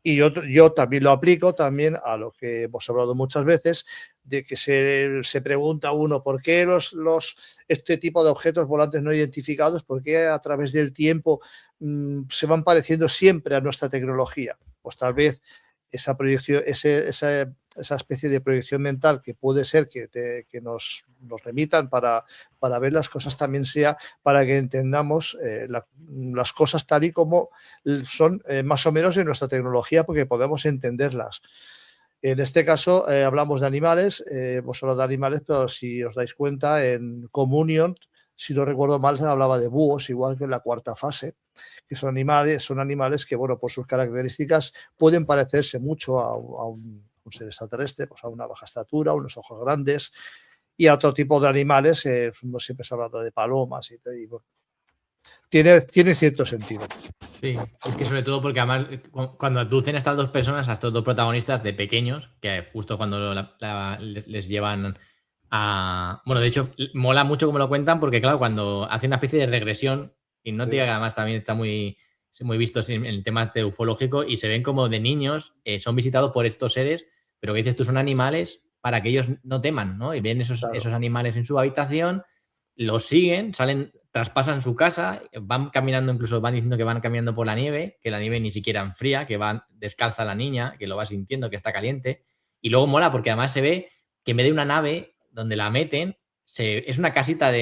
[SPEAKER 1] Y yo también lo aplico también a lo que hemos hablado muchas veces, de que se pregunta uno por qué este tipo de objetos volantes no identificados, por qué a través del tiempo se van pareciendo siempre a nuestra tecnología. Pues tal vez esa proyección, esa especie de proyección mental que puede ser que nos remitan para ver las cosas, también sea para que entendamos las cosas tal y como son más o menos en nuestra tecnología, porque podemos entenderlas. En este caso hablamos de animales, hemos hablado de animales, pero si os dais cuenta, en Communion, si no recuerdo mal, se hablaba de búhos, igual que en la cuarta fase, que son animales que, bueno, por sus características pueden parecerse mucho a un ser extraterrestre, pues a una baja estatura, unos ojos grandes, y a otro tipo de animales, siempre se ha hablado de palomas y bueno, tiene cierto sentido.
[SPEAKER 2] Sí, es que sobre todo porque además cuando aducen estas dos personas, a estos dos protagonistas de pequeños, que justo cuando les llevan a... Bueno, de hecho, mola mucho como lo cuentan porque, claro, cuando hacen una especie de regresión, hipnótica, que además también está muy visto en el tema ufológico, y se ven como de niños, son visitados por estos seres, pero que dices tú, son animales para que ellos no teman, ¿no? Y ven esos animales en su habitación, los siguen, traspasan su casa, van caminando, incluso van diciendo que van caminando por la nieve, que la nieve ni siquiera enfría, que van descalza la niña, que lo va sintiendo, que está caliente. Y luego mola porque además se ve que en vez de una nave donde la meten, es una casita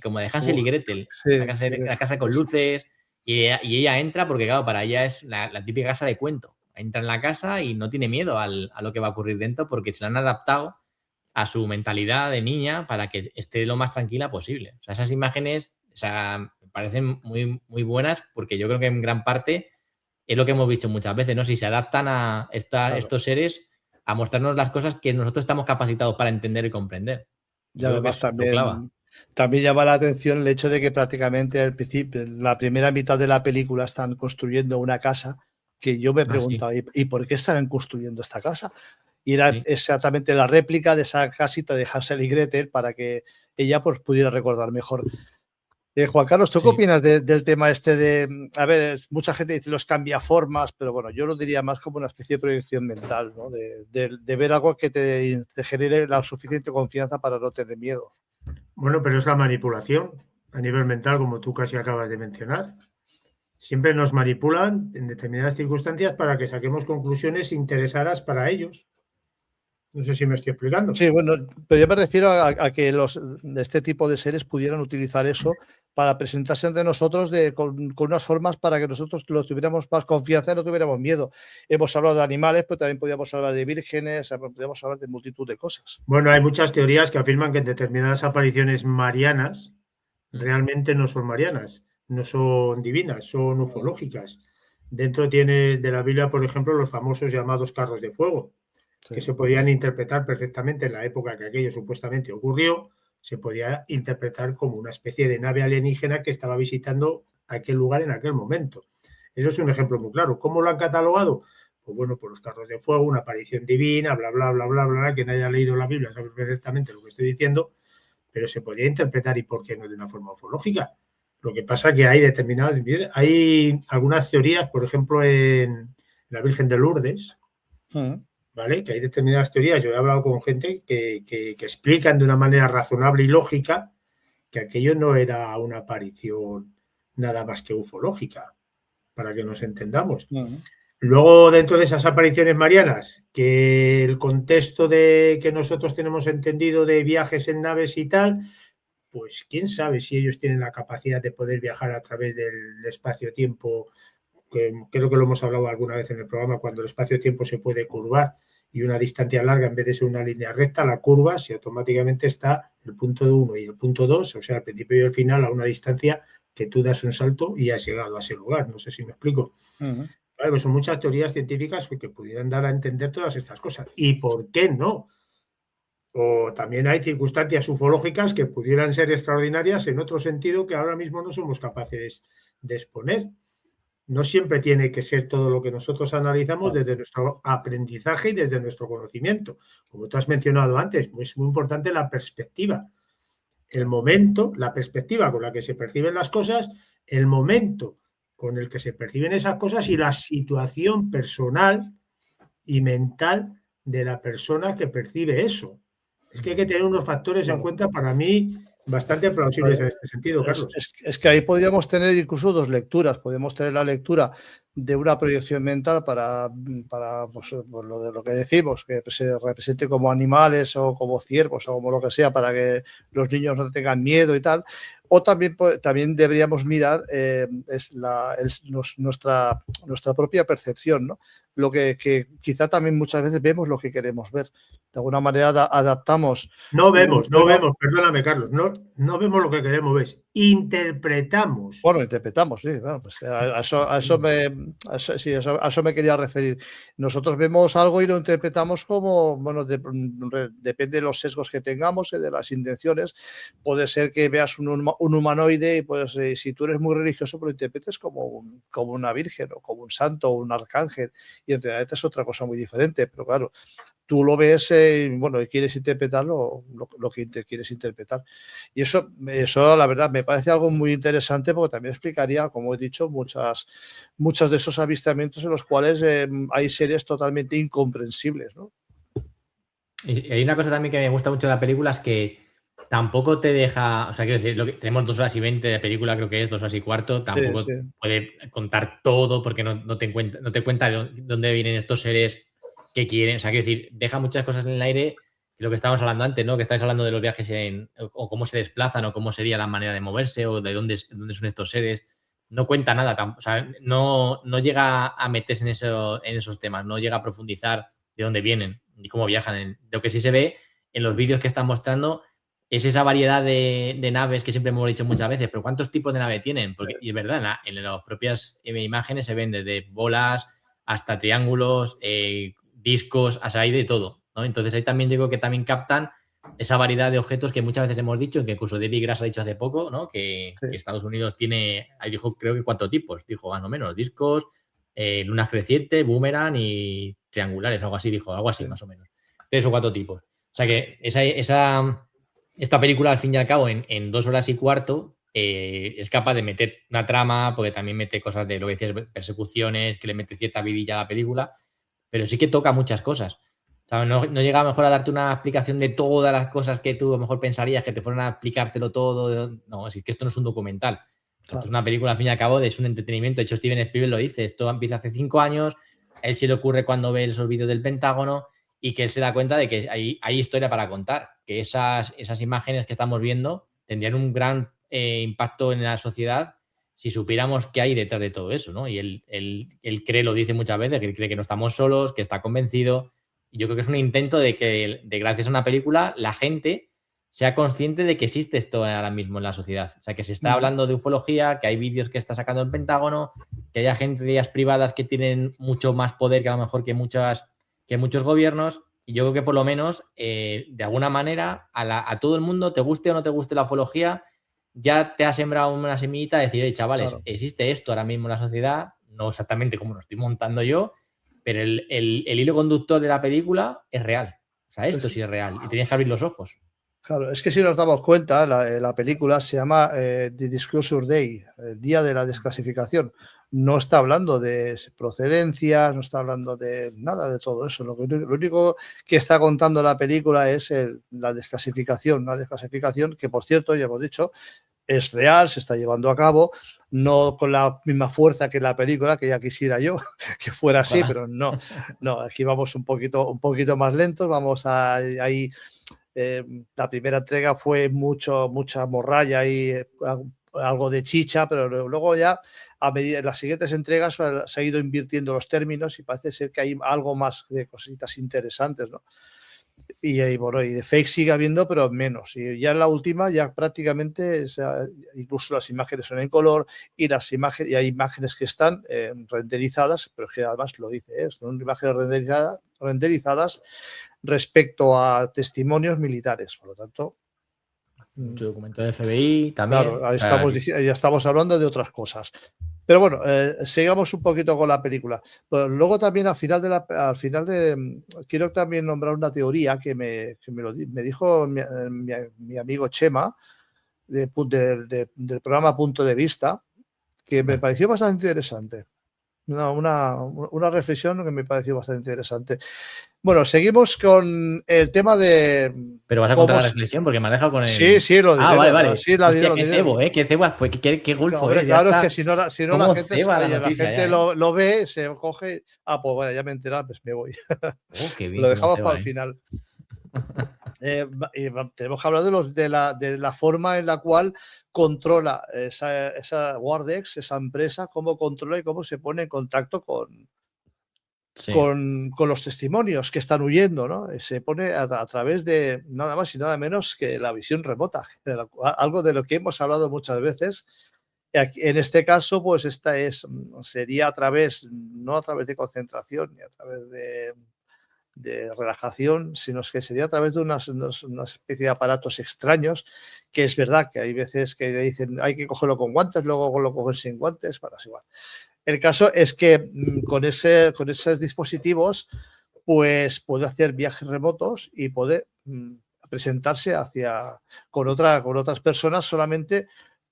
[SPEAKER 2] como de Hansel y Gretel, una casa con luces, y ella entra porque, claro, para ella es la típica casa de cuento. Entra en la casa y no tiene miedo a lo que va a ocurrir dentro, porque se la han adaptado a su mentalidad de niña para que esté lo más tranquila posible. O sea, esas imágenes, me parecen muy, muy buenas, porque yo creo que en gran parte es lo que hemos visto muchas veces, ¿no? Si se adaptan a estos seres a mostrarnos las cosas que nosotros estamos capacitados para entender y comprender.
[SPEAKER 1] Y además también llama la atención el hecho de que prácticamente al principio, la primera mitad de la película, están construyendo una casa, que yo me preguntaba, ¿y por qué estarán construyendo esta casa? Y era exactamente la réplica de esa casita de Hansel y Gretel, para que ella pues pudiera recordar mejor. Juan Carlos, ¿tú qué opinas del tema este de, a ver, mucha gente dice los cambiaformas, pero bueno, yo lo diría más como una especie de proyección mental, ¿no? De ver algo que te genere la suficiente confianza para no tener miedo.
[SPEAKER 3] Bueno, pero es la manipulación a nivel mental, como tú casi acabas de mencionar. Siempre nos manipulan en determinadas circunstancias para que saquemos conclusiones interesadas para ellos. No sé si me estoy explicando.
[SPEAKER 1] Sí, bueno, pero yo me refiero a que este tipo de seres pudieran utilizar eso para presentarse ante nosotros con unas formas para que nosotros lo tuviéramos más confianza y no tuviéramos miedo. Hemos hablado de animales, pero también podíamos hablar de vírgenes, podíamos hablar de multitud de cosas.
[SPEAKER 3] Bueno, hay muchas teorías que afirman que determinadas apariciones marianas realmente no son marianas, no son divinas, son ufológicas. Dentro tienes de la Biblia, por ejemplo, los famosos llamados carros de fuego, que se podían interpretar perfectamente en la época que aquello supuestamente ocurrió, se podía interpretar como una especie de nave alienígena que estaba visitando aquel lugar en aquel momento. Eso es un ejemplo muy claro. ¿Cómo lo han catalogado? Pues bueno, por los carros de fuego, una aparición divina, bla, bla, bla, bla, bla. Quien haya leído la Biblia sabe perfectamente lo que estoy diciendo, pero se podía interpretar, y por qué no de una forma ufológica. Lo que pasa es que hay algunas teorías, por ejemplo, en la Virgen de Lourdes, ¿vale? Que hay determinadas teorías. Yo he hablado con gente que explican de una manera razonable y lógica que aquello no era una aparición nada más que ufológica, para que nos entendamos. Luego, dentro de esas apariciones marianas, que el contexto de que nosotros tenemos entendido de viajes en naves y tal, pues quién sabe si ellos tienen la capacidad de poder viajar a través del espacio-tiempo, que creo que lo hemos hablado alguna vez en el programa, cuando el espacio-tiempo se puede curvar y una distancia larga, en vez de ser una línea recta, la curva, si automáticamente está el punto 1 y el punto 2, o sea, el principio y el final, a una distancia que tú das un salto y has llegado a ese lugar. No sé si me explico. Vale, pues son muchas teorías científicas que pudieran dar a entender todas estas cosas. ¿Y por qué no? O también hay circunstancias ufológicas que pudieran ser extraordinarias en otro sentido que ahora mismo no somos capaces de exponer. No siempre tiene que ser todo lo que nosotros analizamos desde nuestro aprendizaje y desde nuestro conocimiento. Como tú has mencionado antes, es muy importante la perspectiva. El momento, la perspectiva con la que se perciben las cosas, el momento con el que se perciben esas cosas y la situación personal y mental de la persona que percibe eso. Es que hay que tener unos factores en cuenta, para mí, bastante plausibles en este sentido, Carlos.
[SPEAKER 1] Es que ahí podríamos tener incluso dos lecturas. Podemos tener la lectura de una proyección mental para pues, lo que decimos, que se represente como animales o como ciervos o como lo que sea, para que los niños no tengan miedo y tal. O también deberíamos mirar nuestra propia percepción, ¿no? Lo que quizá también muchas veces vemos lo que queremos ver. De alguna manera adaptamos.
[SPEAKER 3] No vemos, perdóname, Carlos, no vemos lo que queremos ver, interpretamos.
[SPEAKER 1] Bueno, interpretamos, sí, bueno, pues a eso me quería referir. Nosotros vemos algo y lo interpretamos como, bueno, depende de los sesgos que tengamos, de las intenciones. Puede ser que veas un humanoide y pues si tú eres muy religioso, pues lo interpretes como una virgen o como un santo o un arcángel, y en realidad es otra cosa muy diferente, pero claro, tú lo ves, bueno, y quieres interpretar lo que quieres interpretar. Y eso, la verdad, me parece algo muy interesante, porque también explicaría, como he dicho, muchos de esos avistamientos en los cuales hay seres totalmente incomprensibles, ¿no?
[SPEAKER 2] Y hay una cosa también que me gusta mucho de la película, es que tampoco te deja, o sea, quiero decir, tenemos 2 horas y 20 de película, creo que es 2 horas y cuarto, tampoco puede contar todo, porque no te cuenta de dónde vienen estos seres que quieren, o sea, quiero decir, deja muchas cosas en el aire, lo que estábamos hablando antes, ¿no? Que estáis hablando de los viajes o cómo se desplazan, o cómo sería la manera de moverse, o de dónde son estos seres. No cuenta nada, o sea, no llega a meterse en esos temas, no llega a profundizar de dónde vienen y cómo viajan. Lo que sí se ve en los vídeos que están mostrando es esa variedad de naves que siempre hemos dicho muchas veces, pero ¿cuántos tipos de nave tienen? Porque, y es verdad, en las propias imágenes se ven desde bolas hasta triángulos, discos, o sea, hay de todo, ¿no? Entonces ahí también digo que también captan esa variedad de objetos que muchas veces hemos dicho, que incluso David Grass ha dicho hace poco, ¿no? Que Estados Unidos tiene, ahí dijo, creo que 4 tipos, dijo más o menos, discos, lunas crecientes, boomerang y triangulares, algo así, dijo, algo así más o menos. 3 o 4 tipos. O sea que esta película, al fin y al cabo, en 2 horas y cuarto, es capaz de meter una trama, porque también mete cosas de lo que decías, persecuciones, que le mete cierta vidilla a la película, pero sí que toca muchas cosas. O sea, no llega a lo mejor a darte una explicación de todas las cosas que tú a lo mejor pensarías que te fueran a explicártelo todo. No, es que esto no es un documental. Esto es una película, al fin y al cabo, es un entretenimiento. De hecho, Steven Spielberg lo dice. Esto empieza hace 5 años. A él se le ocurre cuando ve esos vídeos del Pentágono y que él se da cuenta de que hay historia para contar, que esas imágenes que estamos viendo tendrían un gran impacto en la sociedad si supiéramos qué hay detrás de todo eso, ¿no? Y él cree, lo dice muchas veces, que él cree que no estamos solos, que está convencido. Y yo creo que es un intento de que, gracias a una película, la gente sea consciente de que existe esto ahora mismo en la sociedad. O sea, que se está hablando de ufología, que hay vídeos que está sacando el Pentágono, que haya agencias privadas que tienen mucho más poder que a lo mejor que muchos gobiernos. Y yo creo que por lo menos, de alguna manera, a todo el mundo, te guste o no te guste la ufología, ya te ha sembrado una semillita de decir, oye, chavales, claro, existe esto ahora mismo en la sociedad, no exactamente como lo estoy montando yo, pero el hilo conductor de la película es real. O sea, esto sí es real y tenías que abrir los ojos.
[SPEAKER 1] Claro, es que si nos damos cuenta, la película se llama The Disclosure Day, el día de la desclasificación. No está hablando de procedencias, no está hablando de nada de todo eso. Lo único que está contando la película es la desclasificación, una desclasificación que, por cierto, ya hemos dicho, es real, se está llevando a cabo, no con la misma fuerza que la película, que ya quisiera yo que fuera así, pero no, aquí vamos un poquito más lentos, vamos ahí. La primera entrega fue mucha morralla y algo de chicha, pero luego ya a medida de las siguientes entregas se ha ido invirtiendo los términos y parece ser que hay algo más de cositas interesantes, ¿no? Y bueno, y de fake sigue habiendo, pero menos. Y ya en la última, ya prácticamente, incluso las imágenes son en color y hay imágenes que están renderizadas, pero es que además lo dice, son imágenes renderizadas respecto a testimonios militares. Por lo tanto,
[SPEAKER 2] mucho documento de FBI también.
[SPEAKER 1] Claro, ya estamos hablando de otras cosas. Pero bueno, sigamos un poquito con la película. Pero luego también al final quiero también nombrar una teoría que me dijo mi amigo Chema del programa Punto de Vista, que me pareció bastante interesante. Una reflexión que me pareció bastante interesante. Bueno, seguimos con el tema de...
[SPEAKER 2] Pero vas a contar la reflexión porque me has dejado con el...
[SPEAKER 1] Sí, lo diré.
[SPEAKER 2] Vale.
[SPEAKER 1] Sí,
[SPEAKER 2] hostia, qué cebo, qué cebo, qué golfo.
[SPEAKER 1] Claro, es que si no la gente lo ve, se coge... pues vaya, ya me he enterado, pues me voy.
[SPEAKER 2] Qué bien,
[SPEAKER 1] lo dejamos para el final. Tenemos que hablar de la forma en la cual controla esa Wardex, esa empresa, cómo controla y cómo se pone en contacto con los testimonios que están huyendo, ¿no? Se pone a través de nada más y nada menos que la visión remota, algo de lo que hemos hablado muchas veces. En este caso, pues sería no a través de concentración ni a través de relajación, sino que sería a través de una especie de aparatos extraños, que es verdad que hay veces que dicen hay que cogerlo con guantes, luego lo cogen sin guantes, para es igual. El caso es que con esos dispositivos pues puede hacer viajes remotos y puede presentarse con otras personas solamente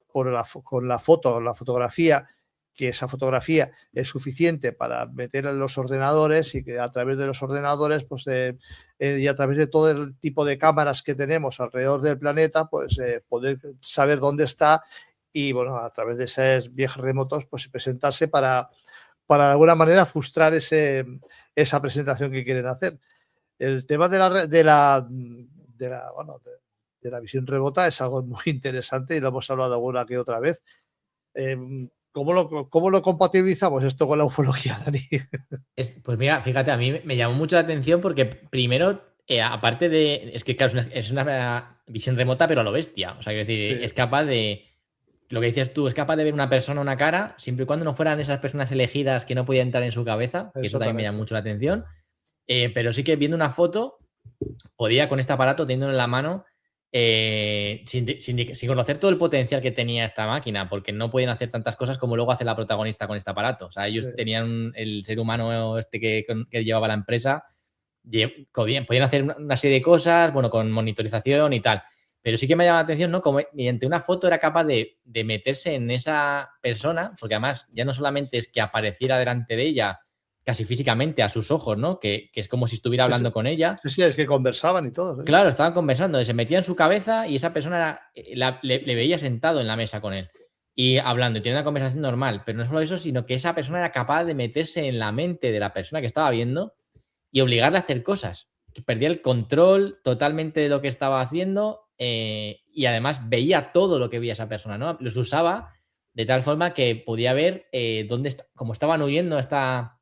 [SPEAKER 1] con la fotografía, que esa fotografía es suficiente para meter en los ordenadores y que a través de los ordenadores pues, y a través de todo el tipo de cámaras que tenemos alrededor del planeta, pues poder saber dónde está y bueno, a través de esos viajes remotos pues presentarse para de alguna manera frustrar esa presentación que quieren hacer. El tema de la visión remota es algo muy interesante y lo hemos hablado alguna que otra vez. ¿Cómo lo compatibilizamos esto con la ufología, Dani?
[SPEAKER 2] Pues mira, fíjate, a mí me llamó mucho la atención porque primero, aparte de... Es que claro, es una visión remota, pero a lo bestia. O sea, quiero decir, sí. Es capaz de... Lo que decías tú, es capaz de ver una persona, una cara, siempre y cuando no fueran esas personas elegidas que no podían entrar en su cabeza, que eso también me llama mucho la atención. Pero sí que viendo una foto, podía con este aparato, teniéndolo en la mano, sin conocer todo el potencial que tenía esta máquina, porque no podían hacer tantas cosas como luego hace la protagonista con este aparato. O sea, ellos tenían el ser humano que llevaba la empresa, podían hacer una serie de cosas, bueno, con monitorización y tal. Pero sí que me llama la atención, ¿no? Como mediante una foto era capaz de meterse en esa persona, porque además ya no solamente es que apareciera delante de ella casi físicamente a sus ojos, ¿no? Que es como si estuviera hablando con ella.
[SPEAKER 1] Sí, es que conversaban y todo. ¿Sí?
[SPEAKER 2] Claro, estaban conversando, se metía en su cabeza y esa persona le veía sentado en la mesa con él y hablando, y tenía una conversación normal. Pero no solo eso, sino que esa persona era capaz de meterse en la mente de la persona que estaba viendo y obligarle a hacer cosas. que perdía el control totalmente de lo que estaba haciendo y además veía todo lo que veía esa persona, ¿no? Los usaba de tal forma que podía ver como estaban huyendo esta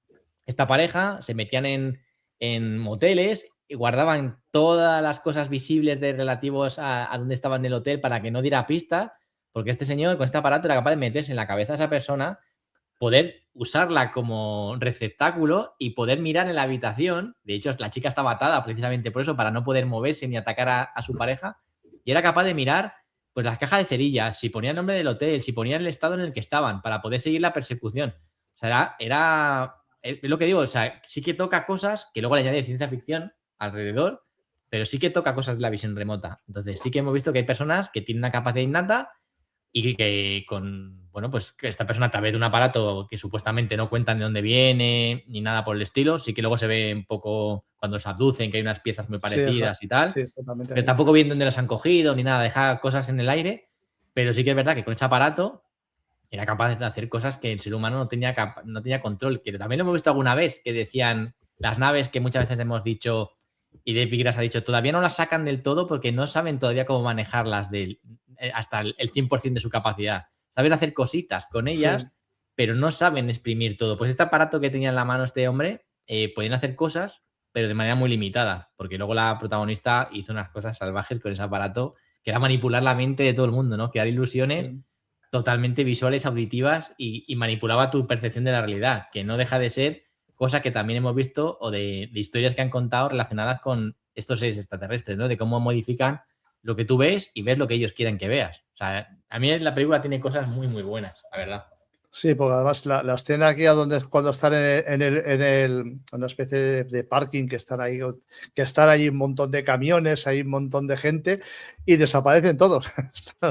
[SPEAKER 2] pareja, se metían en moteles y guardaban todas las cosas visibles relativos a dónde estaban en el hotel para que no diera pista, porque este señor con este aparato era capaz de meterse en la cabeza de esa persona, poder usarla como receptáculo y poder mirar en la habitación. De hecho, la chica estaba atada precisamente por eso, para no poder moverse ni atacar a su pareja. Y era capaz de mirar pues las cajas de cerillas, si ponía el nombre del hotel, si ponía el estado en el que estaban, para poder seguir la persecución. O sea, es lo que digo, o sea, sí que toca cosas que luego le añade ciencia ficción alrededor, pero sí que toca cosas de la visión remota. Entonces, sí que hemos visto que hay personas que tienen una capacidad innata y que pues que esta persona a través de un aparato que supuestamente no cuentan de dónde viene ni nada por el estilo, sí que luego se ve un poco cuando se abducen, que hay unas piezas muy parecidas y tal,
[SPEAKER 1] sí, totalmente.
[SPEAKER 2] pero tampoco bien dónde las han cogido ni nada, deja cosas en el aire, pero sí que es verdad que con ese aparato era capaz de hacer cosas que el ser humano no tenía control, que también lo hemos visto alguna vez, que decían las naves que muchas veces hemos dicho, y Dave Igras ha dicho, todavía no las sacan del todo porque no saben todavía cómo manejarlas hasta el 100% de su capacidad. Saben hacer cositas con ellas, pero no saben exprimir todo. Pues este aparato que tenía en la mano este hombre, podían hacer cosas, pero de manera muy limitada, porque luego la protagonista hizo unas cosas salvajes con ese aparato, que era manipular la mente de todo el mundo, ¿no? Crear ilusiones totalmente visuales, auditivas y manipulaba tu percepción de la realidad, que no deja de ser cosa que también hemos visto o de historias que han contado relacionadas con estos seres extraterrestres, ¿no? De cómo modifican lo que tú ves y ves lo que ellos quieren que veas. O sea, a mí la película tiene cosas muy, muy buenas, la verdad.
[SPEAKER 1] Sí, porque además la escena aquí cuando están en una especie de parking, que están ahí un montón de camiones, hay un montón de gente y desaparecen todos.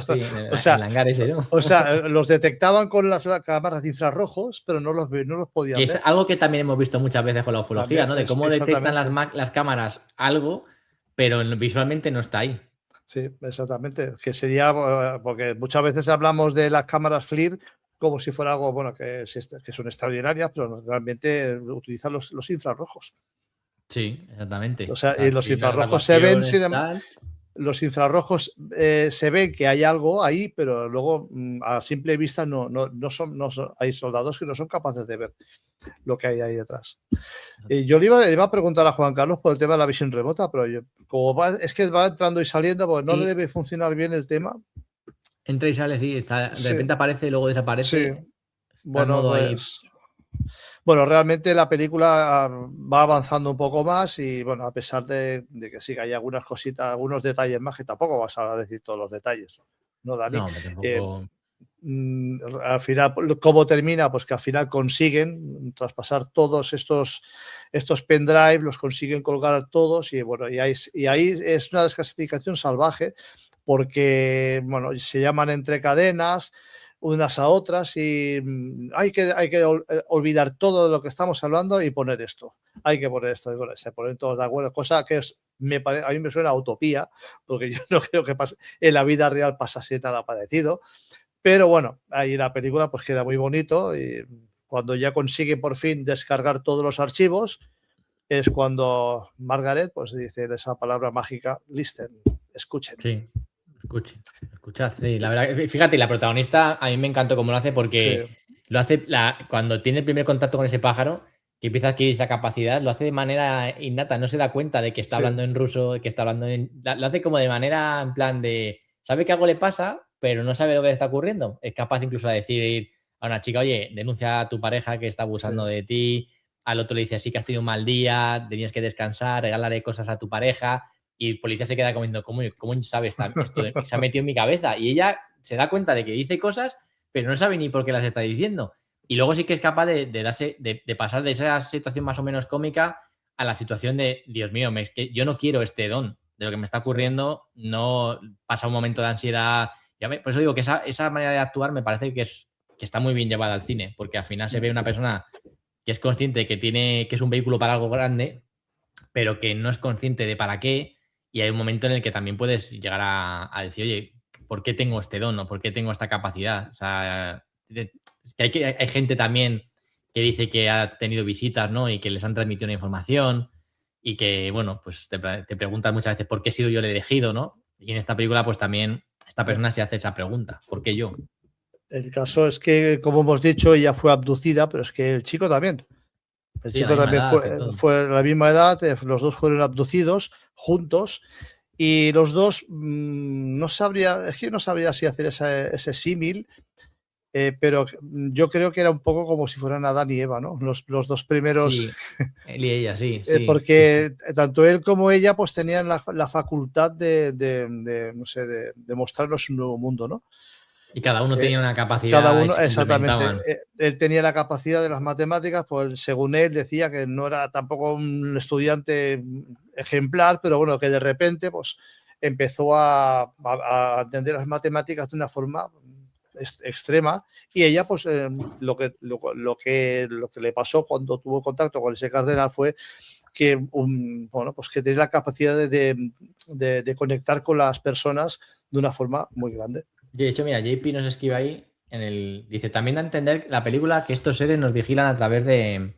[SPEAKER 2] Sí, o sea, el hangar ese, ¿no?
[SPEAKER 1] O sea, los detectaban con las cámaras de infrarrojos, pero no los podían
[SPEAKER 2] ver. Es algo que también hemos visto muchas veces con la ufología, también, ¿no? De cómo detectan las cámaras algo, pero visualmente no está ahí.
[SPEAKER 1] Sí, exactamente. Que sería, porque muchas veces hablamos de las cámaras FLIR como si fuera algo, bueno, que son extraordinarias, pero realmente utilizan los infrarrojos.
[SPEAKER 2] Sí, exactamente.
[SPEAKER 1] O sea, y los infrarrojos se ven, los infrarrojos se ven que hay algo ahí, pero luego a simple vista no son, hay soldados que no son capaces de ver lo que hay ahí detrás. Yo le iba a preguntar a Juan Carlos por el tema de la visión remota, pero es que va entrando y saliendo, porque no le debe funcionar bien el tema.
[SPEAKER 2] Entra y sale, sí. De repente aparece y luego desaparece.
[SPEAKER 1] Sí. Bueno,
[SPEAKER 2] pues,
[SPEAKER 1] bueno, realmente la película va avanzando un poco más y, bueno, a pesar de que sí que hay algunas cositas, algunos detalles más, que tampoco vas a decir todos los detalles, ¿no, Dani?
[SPEAKER 2] No, tampoco...
[SPEAKER 1] Al final, ¿cómo termina? Pues que al final consiguen traspasar todos estos pendrive, los consiguen colgar todos y bueno, y ahí es una desclasificación salvaje porque, bueno, se llaman entre cadenas unas a otras y hay que olvidar todo de lo que estamos hablando y poner esto. Hay que poner esto. Bueno, se ponen todos de acuerdo, cosa que a mí me suena a utopía, porque yo no creo que en la vida real pasase nada parecido. Pero bueno, ahí la película pues queda muy bonito y cuando ya consigue por fin descargar todos los archivos es cuando Margaret pues dice esa palabra mágica, listen, escuchen.
[SPEAKER 2] Sí, escuchad, sí. La verdad, fíjate, la protagonista a mí me encantó cómo lo hace porque lo hace cuando tiene el primer contacto con ese pájaro, que empieza a adquirir esa capacidad, lo hace de manera innata, no se da cuenta de que está hablando en ruso, que está hablando lo hace como de manera en plan de, sabe que algo le pasa, pero no sabe lo que le está ocurriendo. Es capaz incluso de decir a una chica, oye, denuncia a tu pareja que está abusando de ti. Al otro le dice, sí que has tenido un mal día, tenías que descansar, regálale cosas a tu pareja. Y el policía se queda comiendo, ¿cómo sabe esto? Se ha metido en mi cabeza. Y ella se da cuenta de que dice cosas, pero no sabe ni por qué las está diciendo. Y luego sí que es capaz de pasar de esa situación más o menos cómica a la situación de, Dios mío, que yo no quiero este don de lo que me está ocurriendo, no pasa un momento de ansiedad. Por eso digo que esa manera de actuar me parece que está muy bien llevada al cine, porque al final se ve una persona que es consciente que es un vehículo para algo grande, pero que no es consciente de para qué, y hay un momento en el que también puedes llegar a decir, oye, ¿por qué tengo este don? ¿O por qué tengo esta capacidad? O sea, hay gente también que dice que ha tenido visitas, ¿no? Y que les han transmitido una información, y que, bueno, pues te preguntas muchas veces por qué he sido yo el elegido, ¿no? Y en esta película, pues también esta persona se hace esa pregunta, ¿por qué yo?
[SPEAKER 1] El caso es que, como hemos dicho, ella fue abducida, pero es que el chico también. El
[SPEAKER 2] Sí, a la
[SPEAKER 1] chico
[SPEAKER 2] misma
[SPEAKER 1] también
[SPEAKER 2] edad y todo.
[SPEAKER 1] fue a la misma edad, los dos fueron abducidos juntos y los dos no sabría si hacer ese símil, pero yo creo que era un poco como si fueran Adán y Eva, ¿no? Los dos primeros,
[SPEAKER 2] Sí, él y ella, sí, sí.
[SPEAKER 1] porque tanto él como ella pues tenían la facultad no sé, de mostrarnos un nuevo mundo, ¿no?
[SPEAKER 2] Y cada uno tenía una capacidad
[SPEAKER 1] Cada
[SPEAKER 2] y
[SPEAKER 1] uno,
[SPEAKER 2] se
[SPEAKER 1] exactamente.
[SPEAKER 2] complementaban.
[SPEAKER 1] Él tenía la capacidad de las matemáticas, pues según él decía que no era tampoco un estudiante ejemplar, pero bueno, que de repente pues empezó a entender las matemáticas de una forma extrema y ella pues lo que le pasó cuando tuvo contacto con ese cardenal fue que bueno, pues que tenía la capacidad de conectar con las personas de una forma muy grande.
[SPEAKER 2] De hecho, mira, JP nos escribe ahí dice, también da a entender la película que estos seres nos vigilan a través de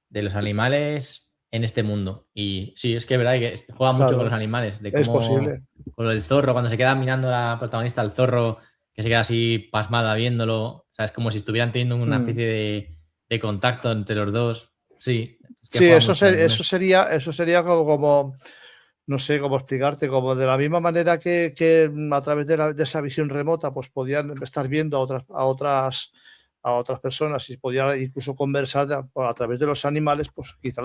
[SPEAKER 2] los animales en este mundo. Y sí, es que es verdad que juega mucho con los animales, de cómo,
[SPEAKER 1] es posible.
[SPEAKER 2] Con lo del zorro, cuando se queda mirando la protagonista al zorro, que se queda así pasmada viéndolo, o sea, es como si estuvieran teniendo una especie de contacto entre los dos. Sí, es que
[SPEAKER 1] sí,
[SPEAKER 2] juega
[SPEAKER 1] eso
[SPEAKER 2] mucho
[SPEAKER 1] sería como no sé cómo explicarte, como de la misma manera que a través de esa visión remota pues podían estar viendo a otras personas y podían incluso conversar a través de los animales, pues quizás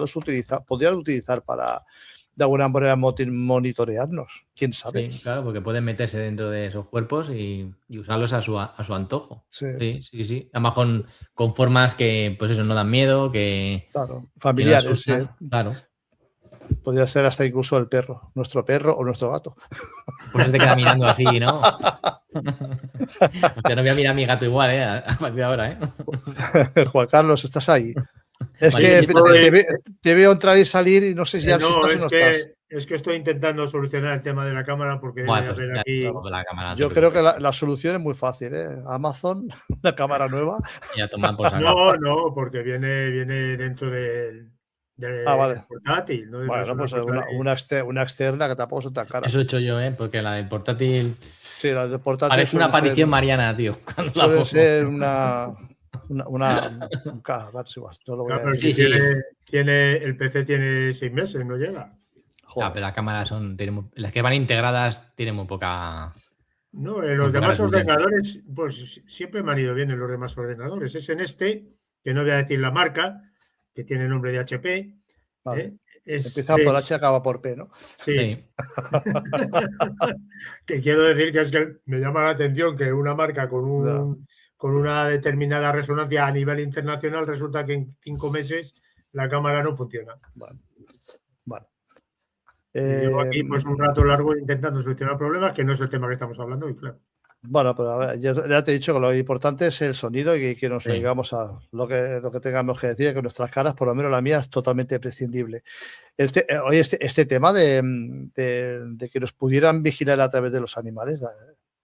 [SPEAKER 1] podrían utilizar para de alguna manera monitorearnos, quién sabe.
[SPEAKER 2] Sí, claro, porque pueden meterse dentro de esos cuerpos y usarlos a su antojo.
[SPEAKER 1] Sí.
[SPEAKER 2] Sí. Además con formas que, pues eso, no dan miedo, que
[SPEAKER 1] Claro,
[SPEAKER 2] no
[SPEAKER 1] familiares, sí.
[SPEAKER 2] asustan. Claro.
[SPEAKER 1] Podría ser hasta incluso nuestro perro o nuestro gato.
[SPEAKER 2] Pues se te queda mirando así, ¿no? Hostia, no voy a mirar a mi gato igual, a partir de ahora,
[SPEAKER 1] Juan Carlos, estás ahí. Es
[SPEAKER 2] Vale,
[SPEAKER 1] que te veo entrar y salir y no sé si ya
[SPEAKER 3] no,
[SPEAKER 1] si estás o no estás.
[SPEAKER 3] Es que estoy intentando solucionar el tema de la cámara porque debe haber aquí.
[SPEAKER 2] La cámara,
[SPEAKER 1] Yo creo que la solución es muy fácil, ¿eh? Amazon, una cámara nueva.
[SPEAKER 2] Ya tomar por sacar.
[SPEAKER 3] No, porque viene dentro del
[SPEAKER 1] Vale.
[SPEAKER 3] portátil. No
[SPEAKER 1] Bueno, pues una externa que tampoco son tan caras.
[SPEAKER 2] Eso he hecho yo, porque la del portátil.
[SPEAKER 1] Sí, la del portátil.
[SPEAKER 2] Parece una aparición mariana, tío.
[SPEAKER 1] Suele ser una no lo voy a
[SPEAKER 3] Claro,
[SPEAKER 1] decir.
[SPEAKER 3] sí. El PC tiene 6 meses, no llega.
[SPEAKER 2] Pero las cámaras las que van integradas tienen muy poca.
[SPEAKER 3] No, en los demás ordenadores, pues siempre me han ido bien en los demás ordenadores. Es en este, que no voy a decir la marca, que tiene nombre de HP.
[SPEAKER 1] Vale. Empieza por H y acaba por P, ¿no?
[SPEAKER 3] Sí. Que quiero decir que es que me llama la atención que una marca con una determinada resonancia a nivel internacional resulta que en 5 meses la cámara no funciona.
[SPEAKER 1] Vale.
[SPEAKER 3] Llevo aquí pues un rato largo intentando solucionar problemas, que no es el tema que estamos hablando hoy, claro.
[SPEAKER 1] Bueno, pero a ver, ya te he dicho que lo importante es el sonido y que nos oigamos a lo que tengamos que decir, que nuestras caras, por lo menos la mía, es totalmente prescindible. Oye, este tema de que nos pudieran vigilar a través de los animales,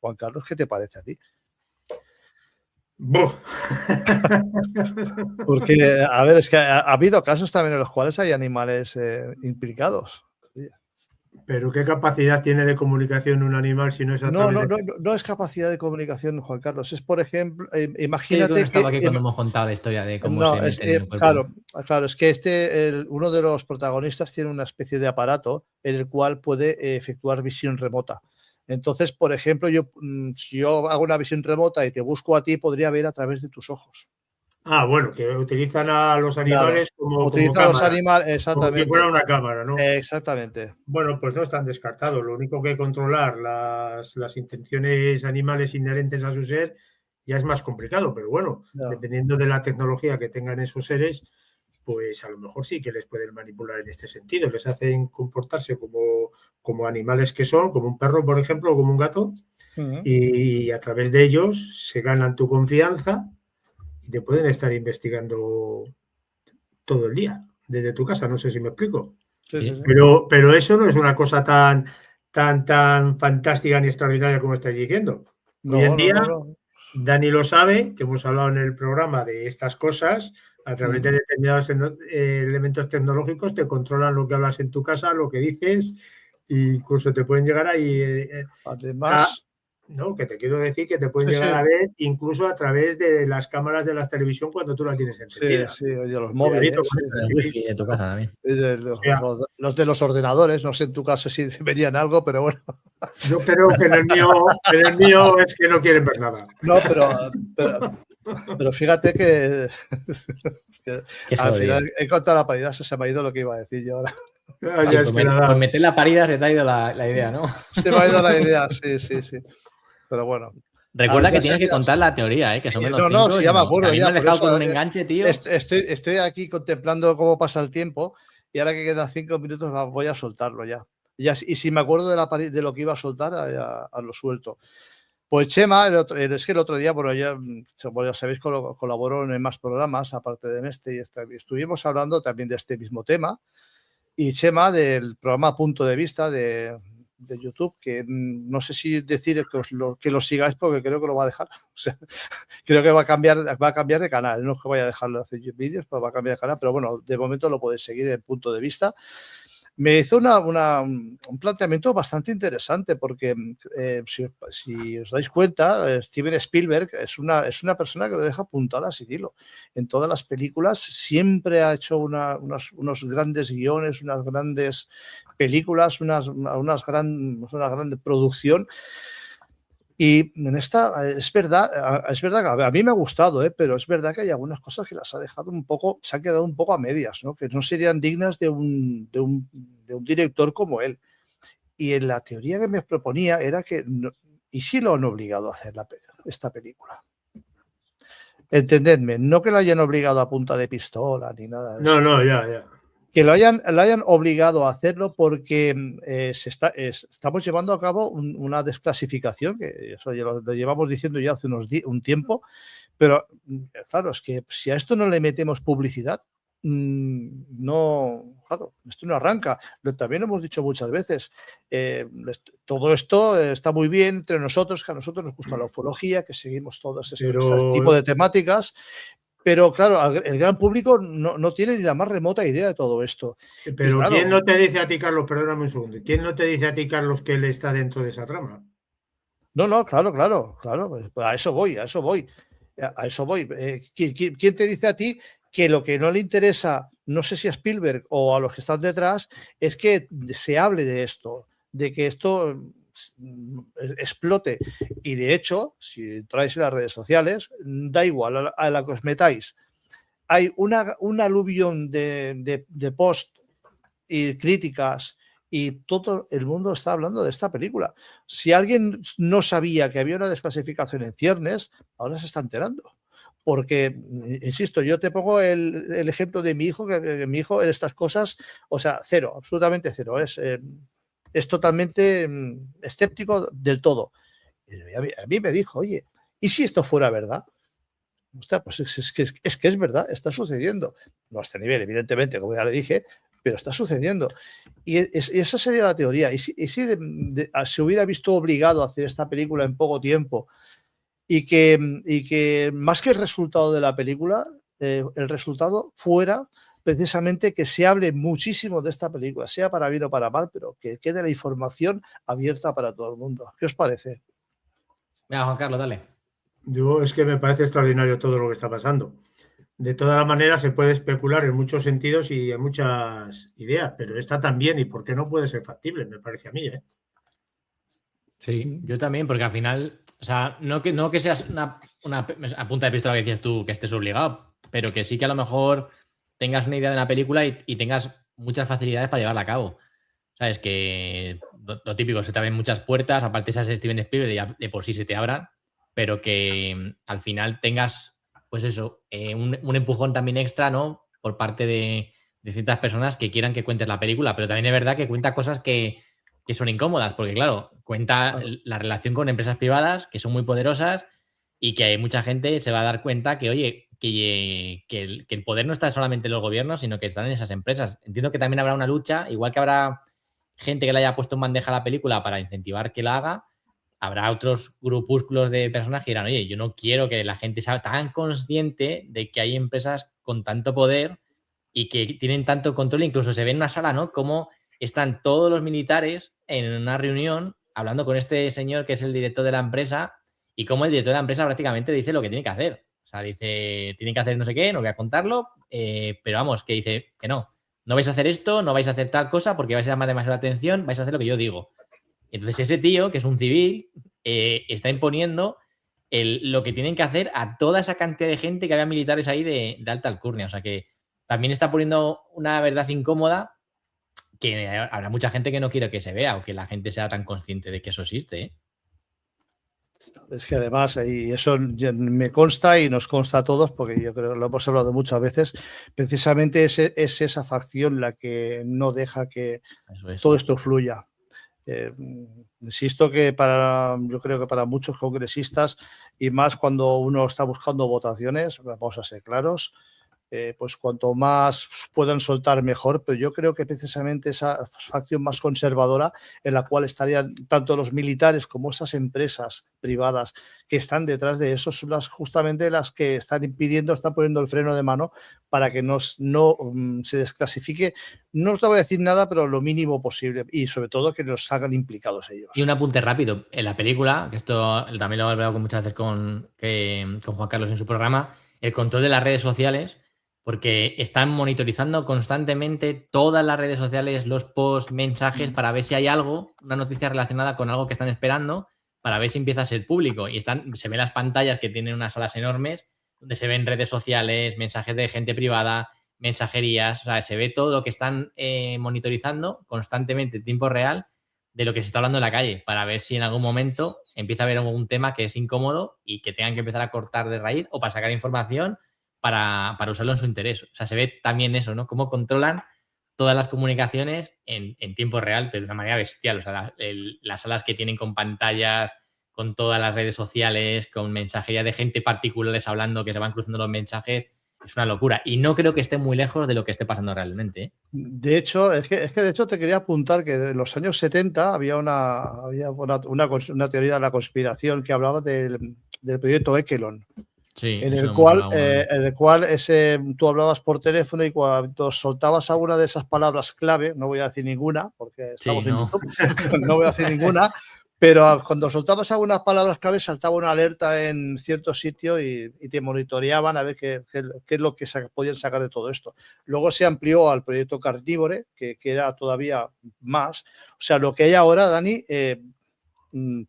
[SPEAKER 1] Juan Carlos, ¿qué te parece a ti? Porque, a ver, es que ha habido casos también en los cuales hay animales implicados.
[SPEAKER 3] Pero ¿qué capacidad tiene de comunicación un animal si no es a través
[SPEAKER 1] no es capacidad de comunicación, Juan Carlos. Es, por ejemplo, imagínate
[SPEAKER 2] estaba aquí cuando hemos contado la historia de cómo se mete en el cuerpo.
[SPEAKER 1] Claro, es que uno de los protagonistas tiene una especie de aparato en el cual puede efectuar visión remota. Entonces, por ejemplo, si yo hago una visión remota y te busco a ti, podría ver a través de tus ojos.
[SPEAKER 3] Bueno, que utilizan a los animales como
[SPEAKER 1] los animales, exactamente.
[SPEAKER 3] Como si fuera una cámara, ¿no?
[SPEAKER 1] Exactamente.
[SPEAKER 3] Bueno, pues no están descartados. Lo único que controlar las intenciones animales inherentes a su ser ya es más complicado, pero bueno, dependiendo de la tecnología que tengan esos seres, pues a lo mejor sí que les pueden manipular en este sentido. Les hacen comportarse como animales que son, como un perro, por ejemplo, o como un gato, y a través de ellos se ganan tu confianza y te pueden estar investigando todo el día desde tu casa. No sé si me explico.
[SPEAKER 1] Sí.
[SPEAKER 3] Pero eso no es una cosa tan fantástica ni extraordinaria como estáis diciendo. Hoy en día, Dani lo sabe, que hemos hablado en el programa de estas cosas. A través de determinados elementos tecnológicos te controlan lo que hablas en tu casa, lo que dices, e incluso te pueden llegar ahí
[SPEAKER 1] Además,
[SPEAKER 3] no, que te quiero decir que te pueden
[SPEAKER 1] sí,
[SPEAKER 3] llegar
[SPEAKER 1] sí,
[SPEAKER 3] a ver incluso a través de las cámaras de la televisión cuando tú la tienes
[SPEAKER 1] sí,
[SPEAKER 3] encendida.
[SPEAKER 1] sí, de los
[SPEAKER 3] Cuidadito
[SPEAKER 1] móviles,
[SPEAKER 3] con
[SPEAKER 2] El
[SPEAKER 3] eso, sí.
[SPEAKER 2] wifi de tu casa también.
[SPEAKER 1] y de
[SPEAKER 3] O sea,
[SPEAKER 1] los de los ordenadores, no sé en tu caso si verían algo, pero bueno.
[SPEAKER 3] yo creo que en el mío es que no quieren ver nada.
[SPEAKER 1] No, pero fíjate que, es que
[SPEAKER 2] Qué
[SPEAKER 1] al
[SPEAKER 2] jodido.
[SPEAKER 1] final he contado la paridad, se me ha ido lo que iba a decir yo ahora.
[SPEAKER 3] Ah,
[SPEAKER 2] Sí,
[SPEAKER 3] ya es que nada.
[SPEAKER 2] por meter la parida se te ha ido la idea, ¿no?
[SPEAKER 1] Se me ha ido la idea, sí, sí, sí. Pero bueno.
[SPEAKER 2] Recuerda que
[SPEAKER 1] Ya
[SPEAKER 2] tienes que
[SPEAKER 1] sabías.
[SPEAKER 2] contar la teoría, que
[SPEAKER 1] Sí,
[SPEAKER 2] son menos
[SPEAKER 1] no,
[SPEAKER 2] 5.
[SPEAKER 1] sí, ya me acuerdo.
[SPEAKER 2] A mí
[SPEAKER 1] Ya,
[SPEAKER 2] me has
[SPEAKER 1] por
[SPEAKER 2] dejado
[SPEAKER 1] eso,
[SPEAKER 2] con un enganche, tío.
[SPEAKER 1] estoy aquí contemplando cómo pasa el tiempo y ahora que quedan 5 minutos voy a soltarlo ya. Y si me acuerdo de lo que iba a soltar, a lo suelto. Pues Chema, es que el otro día, bueno, ya sabéis, colaboró en más programas, aparte de este, y estuvimos hablando también de este mismo tema. Y Chema, del programa Punto de Vista de YouTube, que no sé si decir que lo sigáis porque creo que lo va a dejar. O sea, creo que va a cambiar de canal. No es que vaya a dejarlo de hacer vídeos, pero va a cambiar de canal. Pero bueno, de momento lo podéis seguir en Punto de Vista. Me hizo un planteamiento bastante interesante porque si os dais cuenta, Steven Spielberg es una persona que lo deja puntada sin hilo. En todas las películas siempre ha hecho unos grandes guiones, unas grandes películas, una gran producción. Y en esta es verdad que a mí me ha gustado, pero es verdad que hay algunas cosas que las ha dejado se han quedado un poco a medias, ¿no? Que no serían dignas de un director como él. Y en la teoría que me proponía era que, ¿y si lo han obligado a hacer esta película? Entendedme, no que lo hayan obligado a punta de pistola ni nada de eso.
[SPEAKER 3] No, ya.
[SPEAKER 1] Que lo hayan obligado a hacerlo porque estamos llevando a cabo una desclasificación, que eso ya lo llevamos diciendo ya hace un tiempo, pero claro, es que si a esto no le metemos publicidad, no, claro, esto no arranca. También lo hemos dicho muchas veces, todo esto está muy bien entre nosotros, que a nosotros nos gusta la ufología, que seguimos todos este tipo de temáticas. Pero claro, el gran público no tiene ni la más remota idea de todo esto.
[SPEAKER 3] Pero
[SPEAKER 1] claro,
[SPEAKER 3] ¿quién no te dice a ti, Carlos? Perdóname un segundo. ¿Quién no te dice a ti, Carlos, que él está dentro de esa trama?
[SPEAKER 1] No, claro. Pues a eso voy. ¿Quién te dice a ti que lo que no le interesa, no sé si a Spielberg o a los que están detrás, es que se hable de esto, de que esto explote? Y de hecho, si entráis en las redes sociales, da igual a la que os metáis, hay un aluvión de post y críticas y todo el mundo está hablando de esta película. Si alguien no sabía que había una desclasificación en ciernes, ahora se está enterando. Porque, insisto, yo te pongo el ejemplo de mi hijo, que mi hijo en estas cosas, o sea, cero, absolutamente cero. Es totalmente escéptico del todo. A mí me dijo, oye, ¿y si esto fuera verdad? Hostia, pues es que es verdad, está sucediendo. No a este nivel, evidentemente, como ya le dije, pero está sucediendo. Y esa sería la teoría. ¿Y si se hubiera visto obligado a hacer esta película en poco tiempo y que más que el resultado de la película, el resultado fuera precisamente que se hable muchísimo de esta película, sea para bien o para mal, pero que quede la información abierta para todo el mundo? ¿Qué os parece?
[SPEAKER 2] Venga, Juan Carlos, dale.
[SPEAKER 3] Es que me parece extraordinario todo lo que está pasando. De todas las maneras, se puede especular en muchos sentidos y en muchas ideas, pero esta también, ¿y por qué no puede ser factible? Me parece a mí, ¿eh?
[SPEAKER 2] Sí, yo también, porque al final, o sea, no que seas una a punta de pistola que decías tú que estés obligado, pero que sí que a lo mejor tengas una idea de la película y tengas muchas facilidades para llevarla a cabo. Sabes que lo típico, se te abren muchas puertas, aparte seas Steven Spielberg, ya de por sí se te abran, pero que al final tengas, pues eso, un empujón también extra, ¿no? Por parte de ciertas personas que quieran que cuentes la película, pero también es verdad que cuenta cosas que son incómodas, porque claro, cuenta la relación con empresas privadas que son muy poderosas y que mucha gente se va a dar cuenta que, oye, que el poder no está solamente en los gobiernos, sino que están en esas empresas. Entiendo que también habrá una lucha, igual que habrá gente que le haya puesto en bandeja la película para incentivar que la haga, habrá otros grupúsculos de personas que dirán, oye, yo no quiero que la gente sea tan consciente de que hay empresas con tanto poder y que tienen tanto control. Incluso se ve en una sala, ¿no? Como están todos los militares en una reunión hablando con este señor que es el director de la empresa y como el director de la empresa prácticamente le dice lo que tiene que hacer. O sea, dice, tienen que hacer no sé qué, no voy a contarlo, pero vamos, que dice que no vais a hacer esto, no vais a hacer tal cosa porque vais a llamar demasiado la atención, vais a hacer lo que yo digo. Entonces ese tío, que es un civil, está imponiendo lo que tienen que hacer a toda esa cantidad de gente que había militares ahí de alta alcurnia. O sea que también está poniendo una verdad incómoda que habrá mucha gente que no quiere que se vea o que la gente sea tan consciente de que eso existe, ¿eh?
[SPEAKER 1] Es que además, y eso me consta y nos consta a todos, porque yo creo que lo hemos hablado muchas veces, precisamente es esa facción la que no deja que todo esto fluya. Insisto que yo creo que para muchos congresistas, y más cuando uno está buscando votaciones, vamos a ser claros, pues cuanto más puedan soltar mejor, pero yo creo que precisamente esa facción más conservadora en la cual estarían tanto los militares como esas empresas privadas que están detrás de eso son justamente las que están poniendo el freno de mano para que no se desclasifique, no te voy a decir nada, pero lo mínimo posible y sobre todo que nos hagan implicados ellos.
[SPEAKER 2] Y un apunte rápido, en la película, que esto también lo he hablado muchas veces con Juan Carlos en su programa, el control de las redes sociales, porque están monitorizando constantemente todas las redes sociales, los posts, mensajes, para ver si hay algo, una noticia relacionada con algo que están esperando, para ver si empieza a ser público. Y se ven las pantallas que tienen unas salas enormes, donde se ven redes sociales, mensajes de gente privada, mensajerías, o sea, se ve todo lo que están monitorizando constantemente en tiempo real de lo que se está hablando en la calle, para ver si en algún momento empieza a haber algún tema que es incómodo y que tengan que empezar a cortar de raíz o para sacar información para usarlo en su interés. O sea, se ve también eso, ¿no? Cómo controlan todas las comunicaciones en tiempo real, pero de una manera bestial. O sea, las salas que tienen con pantallas, con todas las redes sociales, con mensajería de gente particulares hablando, que se van cruzando los mensajes, es una locura. Y no creo que esté muy lejos de lo que esté pasando realmente, ¿eh?
[SPEAKER 1] De hecho, es que de hecho te quería apuntar que en los años 70 había una teoría de la conspiración que hablaba del proyecto Echelon.
[SPEAKER 2] Sí,
[SPEAKER 1] en el cual tú hablabas por teléfono y cuando soltabas alguna de esas palabras clave, no voy a decir ninguna, porque estamos en YouTube, no voy a decir ninguna, pero cuando soltabas algunas palabras clave saltaba una alerta en cierto sitio y te monitoreaban a ver qué es lo que podían sacar de todo esto. Luego se amplió al proyecto Carnívore, que era todavía más. O sea, lo que hay ahora, Dani,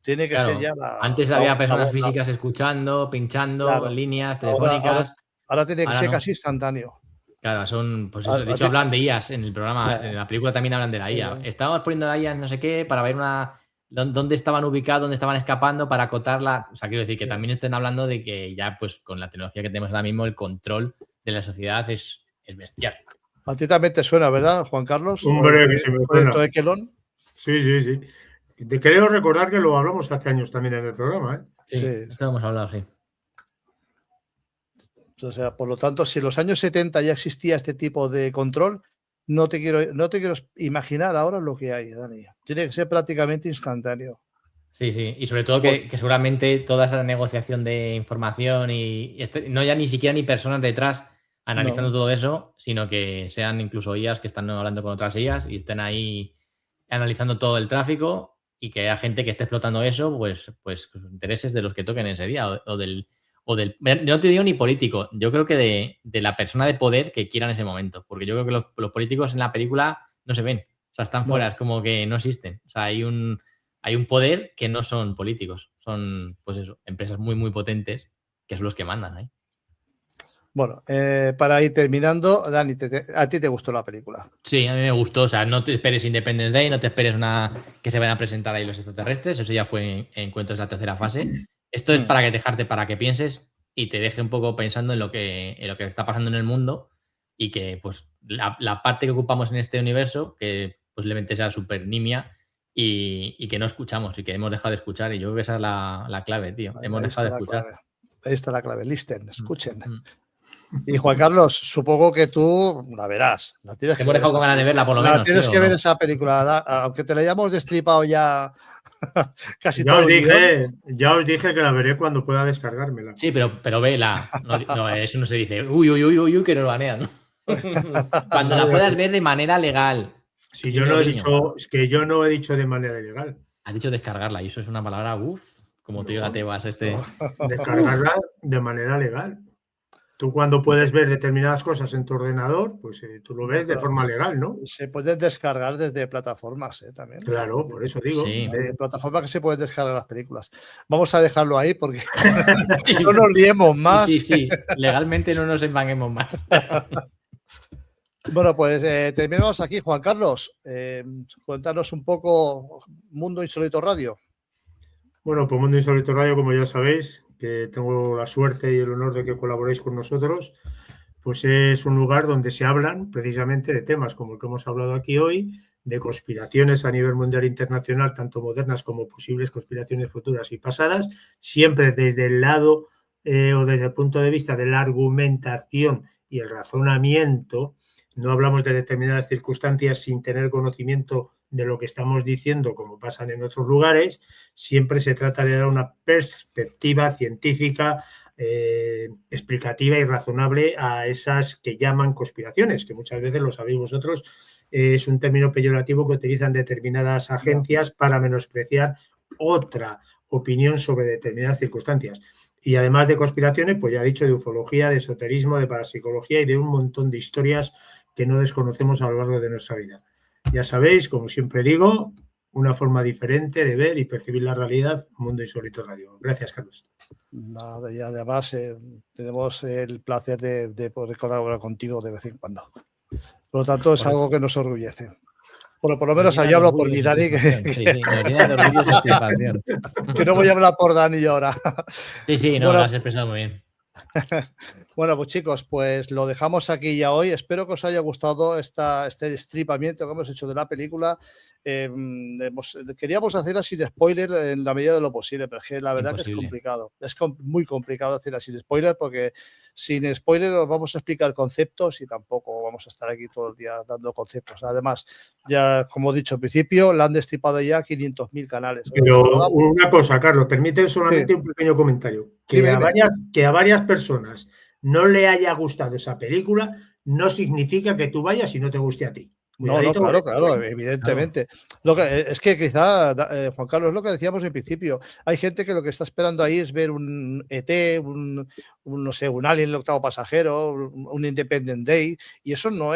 [SPEAKER 1] tiene que ser ya
[SPEAKER 2] antes había personas físicas escuchando, pinchando, líneas telefónicas.
[SPEAKER 1] Ahora tiene que ser casi instantáneo.
[SPEAKER 2] Claro, son, pues eso. De hecho, hablan de IAs en el programa, en la película también hablan de la IA. Estábamos poniendo la IA en no sé qué para ver dónde estaban ubicados, dónde estaban escapando, para acotarla. O sea, quiero decir que también estén hablando de que ya, pues, con la tecnología que tenemos ahora mismo, el control de la sociedad es bestial.
[SPEAKER 1] A ti también te suena, ¿verdad, Juan Carlos?
[SPEAKER 3] Hombre, que se me suena.
[SPEAKER 1] Sí.
[SPEAKER 3] Te creo recordar que lo hablamos hace años también en el programa, ¿eh?
[SPEAKER 2] Sí, esto lo hemos hablado, sí.
[SPEAKER 1] O sea, por lo tanto, si en los años 70 ya existía este tipo de control, no te quiero imaginar ahora lo que hay, Dani. Tiene que ser prácticamente instantáneo.
[SPEAKER 2] Sí. Y sobre todo que seguramente toda esa negociación de información y no ya ni siquiera ni personas detrás analizando todo eso, sino que sean incluso IAs que están hablando con otras IAs y estén ahí analizando todo el tráfico y que haya gente que esté explotando eso, pues sus intereses de los que toquen ese día o del no te digo ni político, yo creo que de la persona de poder que quiera en ese momento, porque yo creo que los políticos en la película no se ven, o sea, están fuera, es como que no existen, o sea, hay un poder que no son políticos, son, pues eso, empresas muy, muy potentes que son los que mandan ahí.
[SPEAKER 1] Bueno, para ir terminando, Dani, ¿a ti te gustó la película?
[SPEAKER 2] Sí, a mí me gustó. O sea, no te esperes Independence Day, no te esperes que se vayan a presentar ahí los extraterrestres. Eso ya fue en Encuentros de la tercera fase. Esto es para que pienses y te deje un poco pensando en lo que está pasando en el mundo y que, pues, la parte que ocupamos en este universo, que posiblemente sea súper nimia y que no escuchamos y que hemos dejado de escuchar. Y yo creo que esa es la clave, tío. Hemos dejado de escuchar.
[SPEAKER 1] Ahí está la clave. Listen, escuchen. Y Juan Carlos, supongo que tú la verás.
[SPEAKER 2] Te hemos dejado con ganas de verla, por lo menos.
[SPEAKER 1] Tienes que ver esa película, aunque te la hayamos destripado ya Casi
[SPEAKER 3] Ya
[SPEAKER 1] todo
[SPEAKER 3] os
[SPEAKER 1] el guión.
[SPEAKER 3] dije que la veré cuando pueda descargármela.
[SPEAKER 2] Sí, pero vela. No, eso no se dice. Uy, que nos banean, ¿no? Cuando la puedas ver de manera legal.
[SPEAKER 3] Si yo
[SPEAKER 2] Guiño,
[SPEAKER 3] no he
[SPEAKER 2] guiño.
[SPEAKER 3] dicho, es que yo no he dicho de manera ilegal.
[SPEAKER 2] Has dicho descargarla y eso es una palabra, como te diga Tebas
[SPEAKER 3] Descargarla de manera legal. Tú cuando puedes ver determinadas cosas en tu ordenador, pues tú lo ves de forma legal, ¿no?
[SPEAKER 1] Se pueden descargar desde plataformas también.
[SPEAKER 3] Claro, por eso digo.
[SPEAKER 2] Sí.
[SPEAKER 1] De plataformas que se pueden descargar las películas. Vamos a dejarlo ahí porque no nos liemos más.
[SPEAKER 2] Sí. Legalmente no nos empanguemos más.
[SPEAKER 1] Bueno, pues terminamos aquí, Juan Carlos. Cuéntanos un poco Mundo Insólito Radio.
[SPEAKER 3] Bueno, pues Mundo Insólito Radio, como ya sabéis, que tengo la suerte y el honor de que colaboréis con nosotros, pues es un lugar donde se hablan precisamente de temas como el que hemos hablado aquí hoy, de conspiraciones a nivel mundial e internacional, tanto modernas como posibles conspiraciones futuras y pasadas, siempre desde el lado o desde el punto de vista de la argumentación y el razonamiento. No hablamos de determinadas circunstancias sin tener conocimiento de lo que estamos diciendo, como pasan en otros lugares. Siempre se trata de dar una perspectiva científica, explicativa y razonable a esas que llaman conspiraciones, que muchas veces, lo sabéis vosotros, es un término peyorativo que utilizan determinadas agencias para menospreciar otra opinión sobre determinadas circunstancias. Y además de conspiraciones, pues ya he dicho, de ufología, de esoterismo, de parapsicología y de un montón de historias que no desconocemos a lo largo de nuestra vida. Ya sabéis, como siempre digo, una forma diferente de ver y percibir la realidad, Mundo Insólito Radio. Gracias, Carlos.
[SPEAKER 1] Nada, y además tenemos el placer de poder colaborar contigo de vez en cuando. Por lo tanto, es algo que nos orgullece. Bueno, por lo menos yo hablo por mi Dani, que no voy a hablar por Dani ahora.
[SPEAKER 2] Sí, no, bueno, lo has expresado muy bien.
[SPEAKER 1] Bueno, pues chicos, pues lo dejamos aquí ya hoy. Espero que os haya gustado este destripamiento que hemos hecho de la película. Queríamos hacerla sin spoiler en la medida de lo posible, pero es que la verdad que es complicado. Es muy complicado hacerla sin spoiler porque sin spoiler os vamos a explicar conceptos y tampoco vamos a estar aquí todo el día dando conceptos. Además, ya como he dicho al principio, la han destripado ya 500.000 canales.
[SPEAKER 3] Pero una cosa, Carlos, permíteme solamente un pequeño comentario. Que a varias personas no le haya gustado esa película no significa que tú vayas y no te guste a ti.
[SPEAKER 1] Cuidadito, no, claro, evidentemente. Claro. Es que quizá, Juan Carlos, es lo que decíamos en principio. Hay gente que lo que está esperando ahí es ver un ET, no sé, un Alien, el octavo pasajero, un Independent Day, y eso no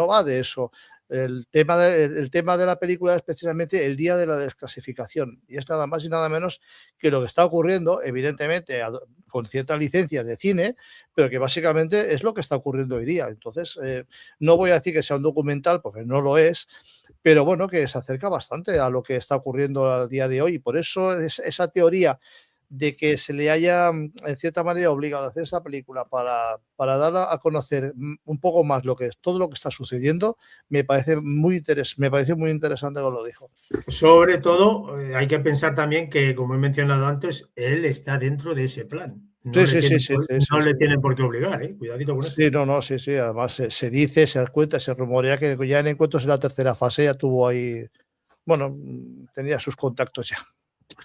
[SPEAKER 1] va de eso. El tema de la película es precisamente el día de la desclasificación y es nada más y nada menos que lo que está ocurriendo, evidentemente con ciertas licencias de cine, pero que básicamente es lo que está ocurriendo hoy día. Entonces, no voy a decir que sea un documental porque no lo es, pero bueno, que se acerca bastante a lo que está ocurriendo al día de hoy y por eso esa teoría de que se le haya, en cierta manera, obligado a hacer esa película para dar a conocer un poco más todo lo que está sucediendo, me parece muy interesante como lo dijo.
[SPEAKER 3] Sobre todo, hay que pensar también que, como he mencionado antes, él está dentro de ese plan. No le tienen por qué obligar, cuidadito con eso.
[SPEAKER 1] Sí. Además, se dice, se cuenta, se rumorea que ya en Encuentros en la tercera fase ya tuvo ahí, bueno, tenía sus contactos ya.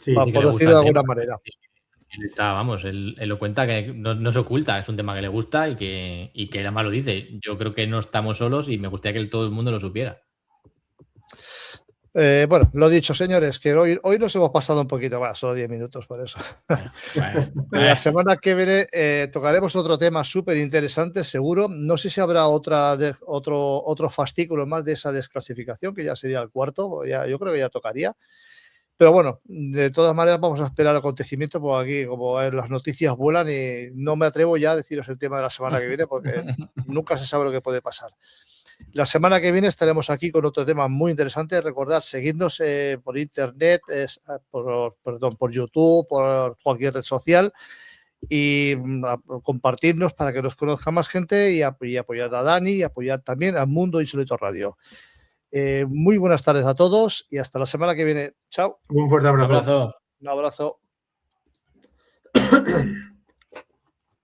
[SPEAKER 2] Sí,
[SPEAKER 1] por decirlo de alguna manera.
[SPEAKER 2] Él está, vamos, él lo cuenta, que no se oculta, es un tema que le gusta y que además lo dice. Yo creo que no estamos solos y me gustaría que todo el mundo lo supiera.
[SPEAKER 1] Bueno, lo dicho, señores, que hoy nos hemos pasado un poquito más, solo 10 minutos por eso. Bueno. La semana que viene tocaremos otro tema súper interesante, seguro. No sé si habrá otro fascículo más de esa desclasificación, que ya sería el cuarto, yo creo que ya tocaría. Pero bueno, de todas maneras vamos a esperar acontecimientos, porque aquí como las noticias vuelan y no me atrevo ya a deciros el tema de la semana que viene porque nunca se sabe lo que puede pasar. La semana que viene estaremos aquí con otro tema muy interesante. Recordad, seguidnos por internet, por YouTube, por cualquier red social y compartirnos para que nos conozca más gente y apoyar a Dani y apoyar también al Mundo Insólito Radio. Muy buenas tardes a todos y hasta la semana que viene. Chao.
[SPEAKER 3] Un fuerte abrazo.
[SPEAKER 1] Un abrazo.